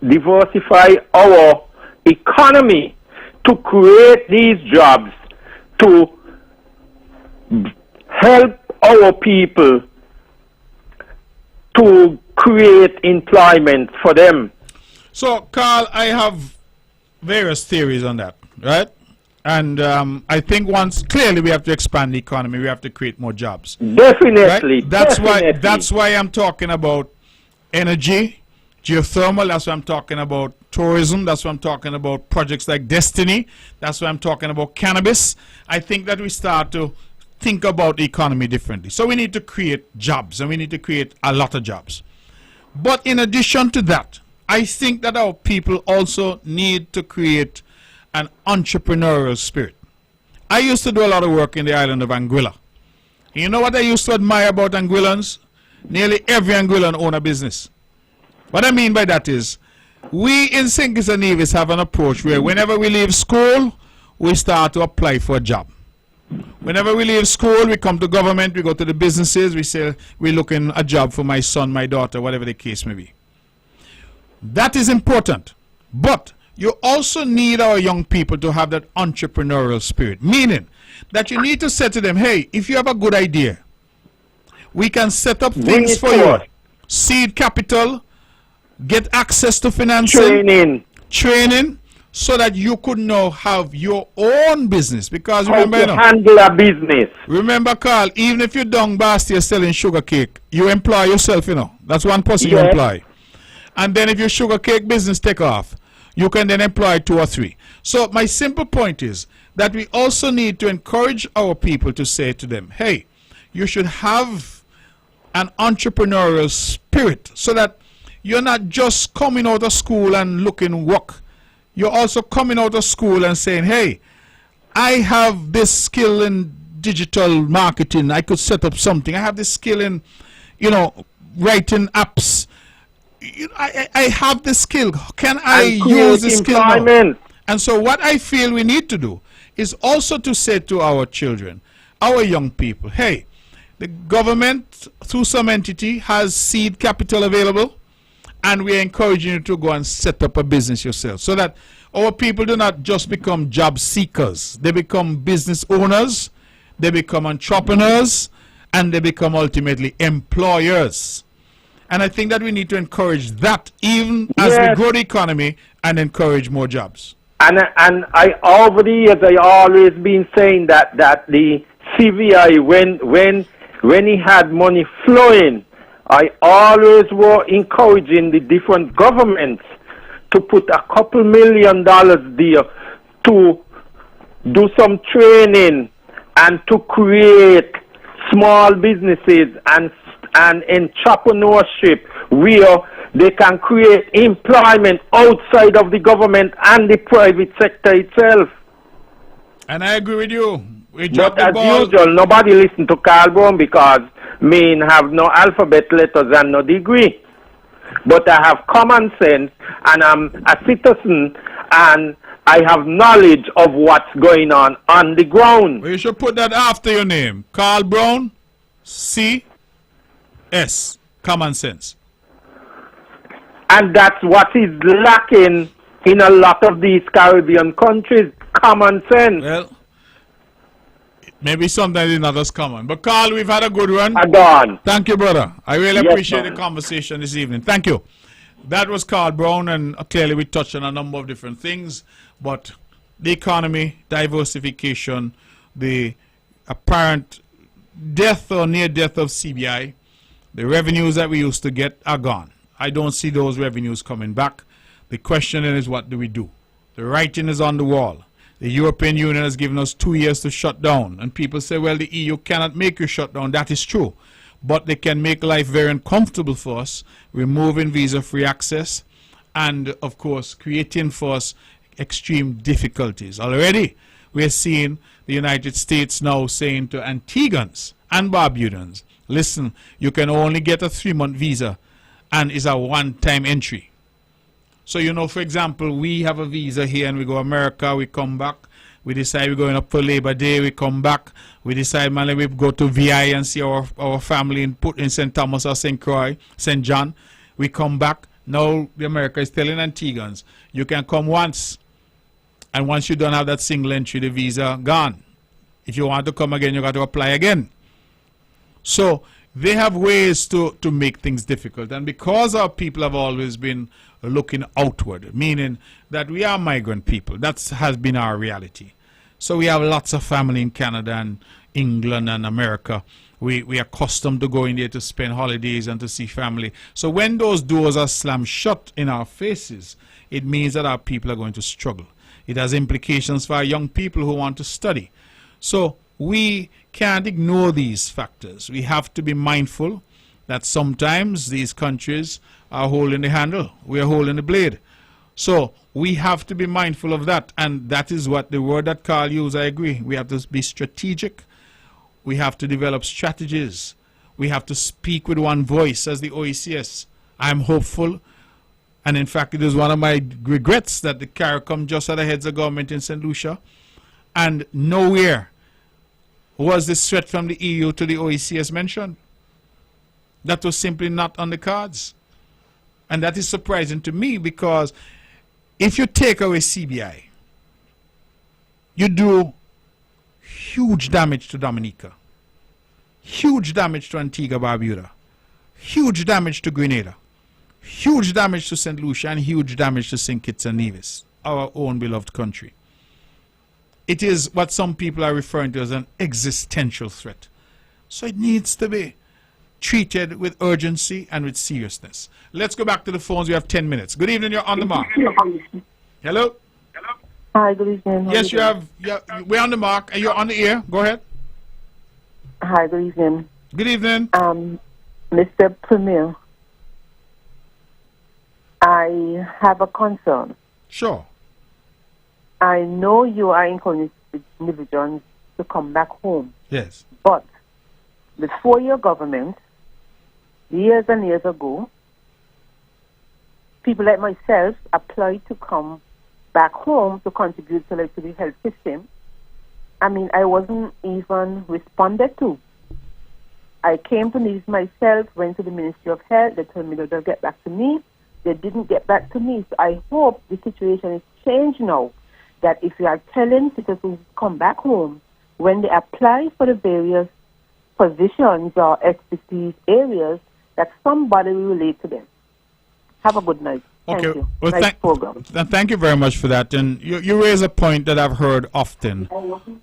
diversify our economy to create these jobs to help our people to create employment for them? So, Carl, I have various theories on that, right? And I think clearly we have to expand the economy. We have to create more jobs. Definitely. Right? That's why I'm talking about energy, geothermal. That's why I'm talking about tourism. That's why I'm talking about projects like Destiny. That's why I'm talking about cannabis. I think that we start to think about the economy differently. So we need to create jobs, and we need to create a lot of jobs. But in addition to that, I think that our people also need to create an entrepreneurial spirit. I used to do a lot of work in the island of Anguilla. You know what I used to admire about Anguillans? Nearly every Anguillan own a business. What I mean by that is, we in St. Kitts and Nevis have an approach where whenever we leave school, we start to apply for a job. Whenever we leave school, we come to government, we go to the businesses, we say, we're looking a job for my son, my daughter, whatever the case may be. That is important. But you also need our young people to have that entrepreneurial spirit, meaning that you need to say to them, hey, if you have a good idea, we can set up things for you. Seed capital, get access to financing, training, so that you could now have your own business. Because remember, you know, handle a business. Remember, Carl, even if you're down Bastia selling sugar cake, you employ yourself, you know. That's one person you employ. And then if your sugar cake business take off, you can then employ 2 or 3. So my simple point is that we also need to encourage our people to say to them, hey, you should have an entrepreneurial spirit so that you're not just coming out of school and looking work. You're also coming out of school and saying, hey, I have this skill in digital marketing. I could set up something. I have this skill in, you know, writing apps. I have this skill. Can I use this skill now? And so what I feel we need to do is also to say to our children, our young people, hey, the government through some entity has seed capital available, and we are encouraging you to go and set up a business yourself so that our people do not just become job seekers. They become business owners, they become entrepreneurs, and they become ultimately employers. And I think that we need to encourage that even as we grow the economy and encourage more jobs. And I over the years I always been saying that the CVI when he had money flowing, I always were encouraging the different governments to put a couple $1 million there to do some training and to create small businesses and entrepreneurship where they can create employment outside of the government and the private sector itself. And I agree with you. But as usual, nobody listen to Carl Brown because me have no alphabet letters and no degree. But I have common sense and I'm a citizen and I have knowledge of what's going on the ground. Well, you should put that after your name. Carl Brown, C. S. Common sense. And that's what is lacking in a lot of these Caribbean countries. Common sense. Well, maybe sometimes it's not as common. But Carl, we've had a good one. Gone. Thank you, brother. I really appreciate the conversation this evening. Thank you. That was Carl Brown, and clearly we touched on a number of different things. But the economy, diversification, the apparent death or near death of CBI, the revenues that we used to get are gone. I don't see those revenues coming back. The question is, what do we do? The writing is on the wall. The European Union has given us 2 years to shut down. And people say, well, the EU cannot make you shut down. That is true. But they can make life very uncomfortable for us, removing visa-free access, and, of course, creating for us extreme difficulties. Already, we are seeing the United States now saying to Antiguans and Barbudans, listen, you can only get a 3-month visa and it's a one-time entry. So, you know, for example, we have a visa here and we go to America, we come back, we decide we're going up for Labor Day, we come back, we decide, man, we go to VI and see our family in St. Thomas or St. Croix, St. John. We come back. Now the America is telling Antiguans, you can come once. And once you don't have that single entry, the visa gone. If you want to come again, you got to apply again. So they have ways to make things difficult. And because our people have always been looking outward, meaning that we are migrant people, that has been our reality. So we have lots of family in Canada and England and America. We are accustomed to going there to spend holidays and to see family. So when those doors are slammed shut in our faces, it means that our people are going to struggle. It has implications for our young people who want to study. So we can't ignore these factors. We have to be mindful that sometimes these countries are holding the handle. We are holding the blade. So we have to be mindful of that. And that is what the word that Carl used, I agree. We have to be strategic. We have to develop strategies. We have to speak with one voice as the OECS. I'm hopeful. And in fact, it is one of my regrets that the CARICOM just had the heads of government in St. Lucia. And nowhere was this threat from the EU to the OECS mentioned. That was simply not on the cards. And that is surprising to me because if you take away CBI, you do huge damage to Dominica, huge damage to Antigua Barbuda, huge damage to Grenada, huge damage to St. Lucia, and huge damage to St. Kitts and Nevis, our own beloved country. It is what some people are referring to as an existential threat. So it needs to be treated with urgency and with seriousness. Let's go back to the phones. We have 10 minutes. Good evening. You're on the mark. Hello? Hi, good evening. Yes, you have. We're on the mark, and you're on the air. Go ahead. Hi, good evening. Good evening. Mr. Premier, I have a concern. Sure. I know you are encouraging individuals to come back home. Yes. But before your government, years and years ago, people like myself applied to come back home to contribute to the health system. I mean, I wasn't even responded to. I came to Nevis myself, went to the Ministry of Health. They told me that they'll get back to me. They didn't get back to me. So I hope the situation is changed now, that if you are telling citizens to come back home, when they apply for the various positions or expertise areas, that somebody will relate to them. Have a good night. Okay. Thank you. Well, nice program. Thank you very much for that. And you raise a point that I've heard often,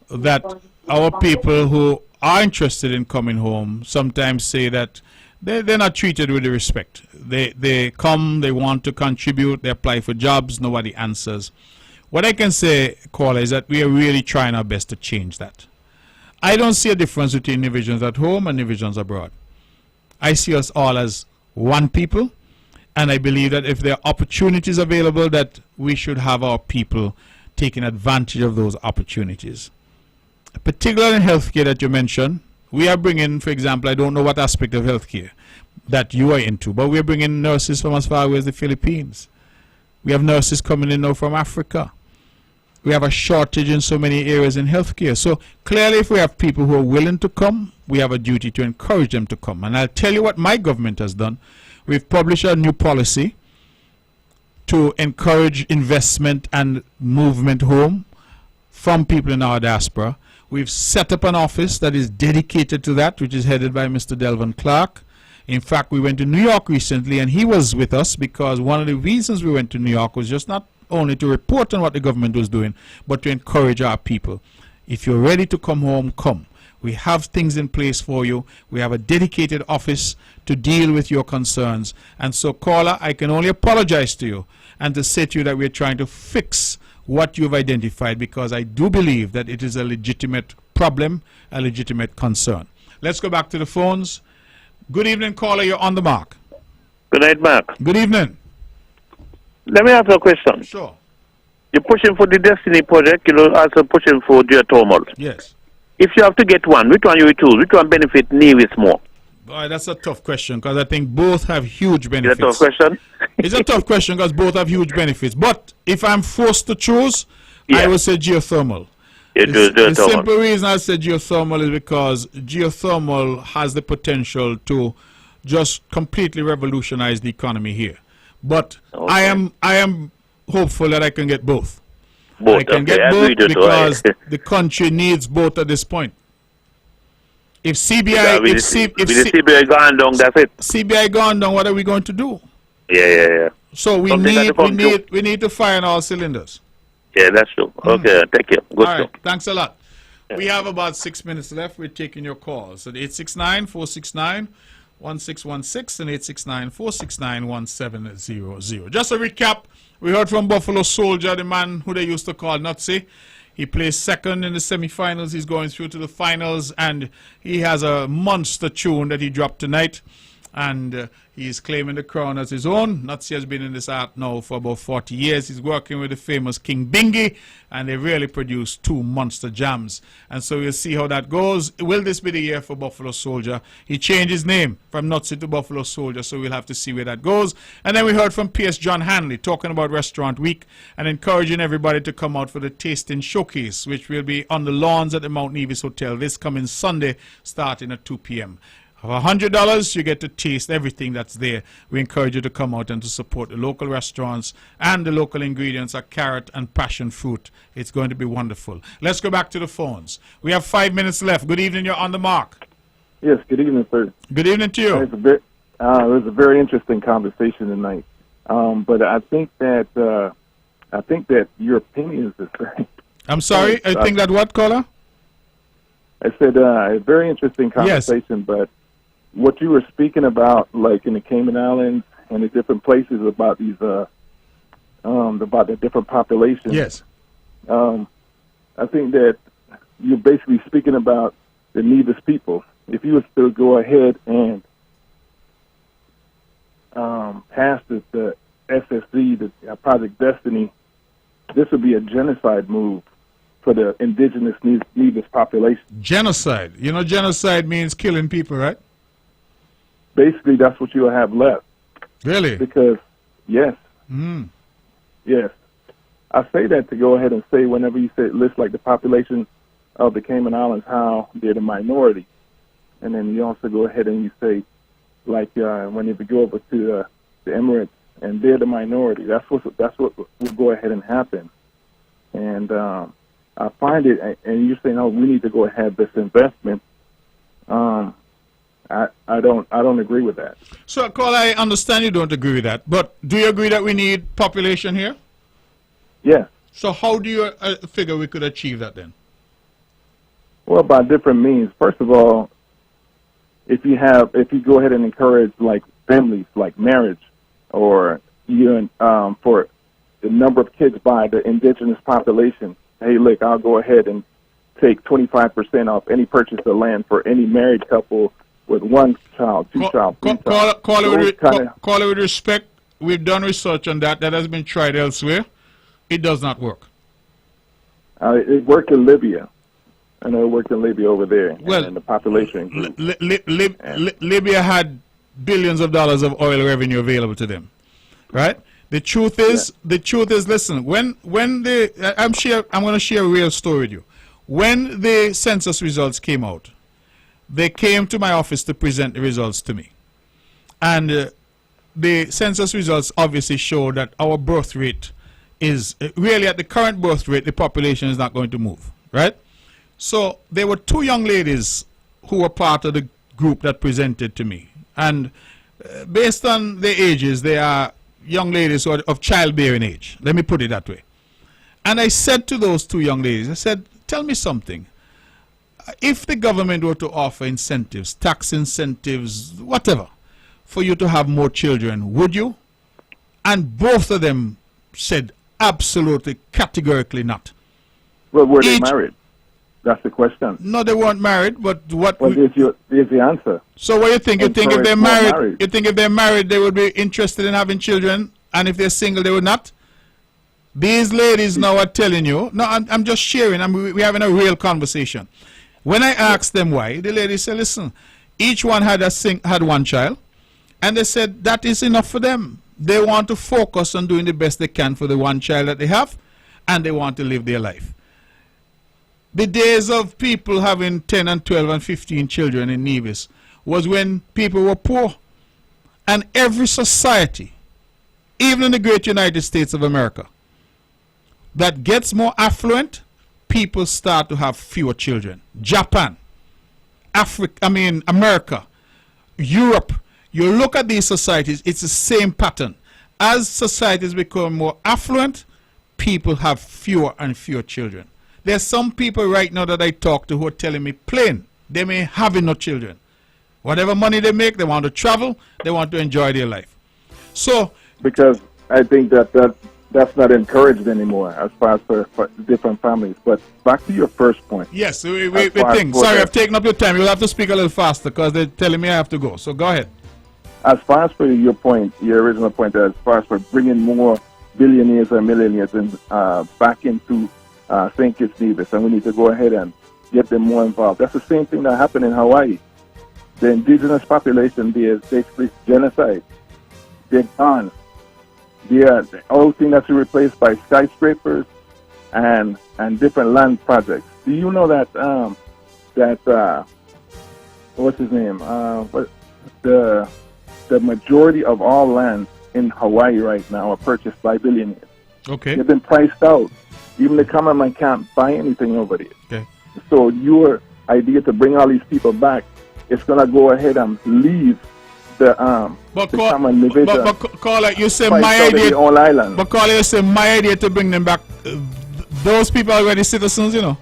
that our people who are interested in coming home sometimes say that they're not treated with the respect. They come, they want to contribute, they apply for jobs, nobody answers. What I can say, caller, is that we are really trying our best to change that. I don't see a difference between divisions at home and divisions abroad. I see us all as one people, and I believe that if there are opportunities available, that we should have our people taking advantage of those opportunities. Particularly in healthcare that you mentioned, we are bringing, for example, I don't know what aspect of healthcare that you are into, but we're bringing nurses from as far away as the Philippines. We have nurses coming in now from Africa. We have a shortage in so many areas in healthcare. So clearly, if we have people who are willing to come, we have a duty to encourage them to come. And I'll tell you what my government has done. We've published a new policy to encourage investment and movement home from people in our diaspora. We've set up an office that is dedicated to that, which is headed by Mr. Delvin Clark. In fact, we went to New York recently, and he was with us because one of the reasons we went to New York was just not only to report on what the government was doing, but to encourage our people. If you're ready to come home, come. We have things in place for you. We have a dedicated office to deal with your concerns. And so, caller, I can only apologize to you and to say to you that we're trying to fix what you've identified, because I do believe that it is a legitimate problem, a legitimate concern. Let's go back to the phones. Good evening, caller. You're on the mark. Good night, Mark. Good evening. Let me ask you a question. Sure. You're pushing for the Destiny project, you're also pushing for geothermal. Yes. If you have to get one, which one you will choose? Which one benefit Nevis more? Boy, that's a tough question, because I think both have huge benefits. Is that a tough question? It's a tough question because both have huge benefits. But if I'm forced to choose, I would say geothermal. The simple reason I said geothermal is because geothermal has the potential to just completely revolutionize the economy here. But I am hopeful that I can get both. I can get both because the country needs both at this point. If CBI, if CBI gone down, that's it. CBI gone down, what are we going to do? Yeah. So we need to fire on all cylinders. Yeah, that's true. Okay, thank you. Good. All right, thanks a lot. Yeah. We have about 6 minutes left. We're taking your calls at 869-469-1616 and 869-469-1700. Just a recap. We heard from Buffalo Soldier, the man who they used to call Nutsy. He placed second in the semifinals. He's going through to the finals, and he has a monster tune that he dropped tonight. And he's claiming the crown as his own. Nutsy has been in this art now for about 40 years. He's working with the famous King Bingy, and they really produce two monster jams. And so we'll see how that goes. Will this be the year for Buffalo Soldier? He changed his name from Nutsy to Buffalo Soldier, so we'll have to see where that goes. And then we heard from P.S. John Hanley talking about Restaurant Week and encouraging everybody to come out for the Tasting Showcase, which will be on the lawns at the Mount Nevis Hotel this coming Sunday, starting at 2 p.m. For $100, you get to taste everything that's there. We encourage you to come out and to support the local restaurants, and the local ingredients are carrot and passion fruit. It's going to be wonderful. Let's go back to the phones. We have 5 minutes left. Good evening. You're on the mark. Yes, good evening, sir. Good evening to you. It was a very interesting conversation tonight. But I think that your opinions is very... I'm sorry? I think that what, caller? I said a very interesting conversation, but what you were speaking about, like in the Cayman Islands and the different places about these, about the different populations. Yes. I think that you're basically speaking about the Nevis people. If you was to go ahead and pass the SSD, the Project Destiny, this would be a genocide move for the indigenous Nevis population. Genocide. You know, genocide means killing people, right? Basically, that's what you'll have left. Really? Because, yes. Yes. I say that to go ahead and say whenever you say list like the population of the Cayman Islands, how they're the minority. And then you also go ahead and you say, like when you go over to the Emirates, and they're the minority. That's what will go ahead and happen. And I find it, and you're saying, oh, we need to go ahead with this investment. I don't agree with that. So, Cole, I understand you don't agree with that, but do you agree that we need population here? Yes. So how do you figure we could achieve that then? Well, by different means. First of all, if you go ahead and encourage like families, like marriage, or even for the number of kids by the indigenous population, hey, look, I'll go ahead and take 25% off any purchase of land for any married couple with one child, two child, three child. Call it with respect. We've done research on that. That has been tried elsewhere. It does not work. It worked in Libya. I know it worked in Libya over there. Well, and the population grew. Libya had billions of dollars of oil revenue available to them, right? The truth is, listen. I'm going to share a real story with you. When the census results came out, they came to my office to present the results to me, and the census results obviously show that our birth rate is really at the current birth rate. The population is not going to move, right? So there were two young ladies who were part of the group that presented to me, and based on their ages, they are young ladies who are of childbearing age. Let me put it that way. And I said to those two young ladies, I said, tell me something. If the government were to offer incentives, tax incentives, whatever, for you to have more children, would you? And both of them said absolutely, categorically not. Well, were they married? That's the question. No, they weren't married, but what... Well, here's the answer. So what do you think? You think if they're married, you think if they're married, they would be interested in having children, and if they're single, they would not? These ladies now are telling you... No, I'm just sharing. We're having a real conversation. When I asked them why, the lady said, listen, each one had one child, and they said that is enough for them. They want to focus on doing the best they can for the one child that they have, and they want to live their life. The days of people having 10 and 12 and 15 children in Nevis was when people were poor. And every society, even in the great United States of America, that gets more affluent, people start to have fewer children. Japan, America, Europe. You look at these societies, it's the same pattern. As societies become more affluent, people have fewer and fewer children. There's some people right now that I talk to who are telling me plain, they may have no children. Whatever money they make, they want to travel, they want to enjoy their life. So, because I think that's not encouraged anymore as far as for different families. But back to your first point. Yes, we think. Sorry, I've taken up your time. You'll have to speak a little faster because they're telling me I have to go. So go ahead. As far as for your point, your original point, as far as for bringing more billionaires and millionaires back into St. Kitts Nevis, and we need to go ahead and get them more involved. That's the same thing that happened in Hawaii. The indigenous population there is basically genocide. They're gone. The whole thing that's replaced by skyscrapers and different land projects. Do you know that what's his name? The majority of all lands in Hawaii right now are purchased by billionaires. Okay. They've been priced out. Even the common man can't buy anything over there. Okay. So your idea to bring all these people back, it's gonna go ahead and leave the common individual. But caller, you say priced my out of idea. their own island. But caller, you say my idea to bring them back. Those people are already citizens, you know.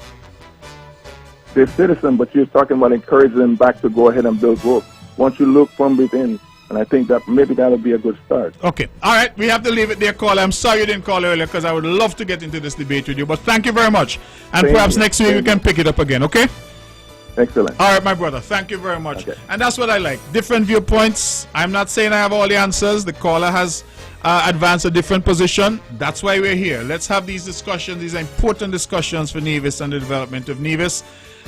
They're citizens, but you're talking about encouraging them back to go ahead and build growth. Once you look from within, and I think that maybe that'll be a good start. Okay. All right. We have to leave it there, caller. I'm sorry you didn't call earlier because I would love to get into this debate with you. But thank you very much. And Thank perhaps you. next week we can pick it up again, okay? Excellent. All right, my brother. Thank you very much. Okay. And that's what I like. Different viewpoints. I'm not saying I have all the answers. The caller has advanced a different position. That's why we're here. Let's have these discussions. These are important discussions for Nevis and the development of Nevis.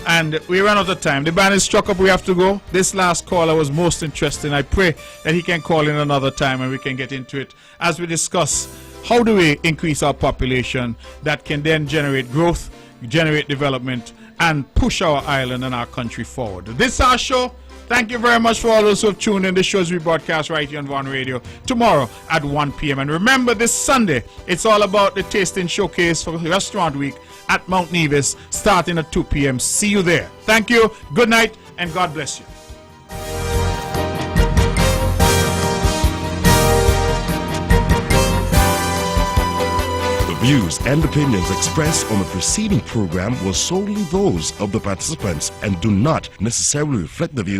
And we ran out of time. The band is struck up. We have to go. This last caller was most interesting. I pray that he can call in another time and we can get into it as we discuss how do we increase our population that can then generate growth, generate development, and push our island and our country forward. This is our show. Thank you very much for all those who have tuned in. The show's rebroadcast right here on One Radio tomorrow at 1 p.m. And remember, this Sunday, it's all about the tasting showcase for Restaurant Week at Mount Nevis, starting at 2 p.m. See you there. Thank you, good night, and God bless you. The views and opinions expressed on the preceding program were solely those of the participants and do not necessarily reflect the views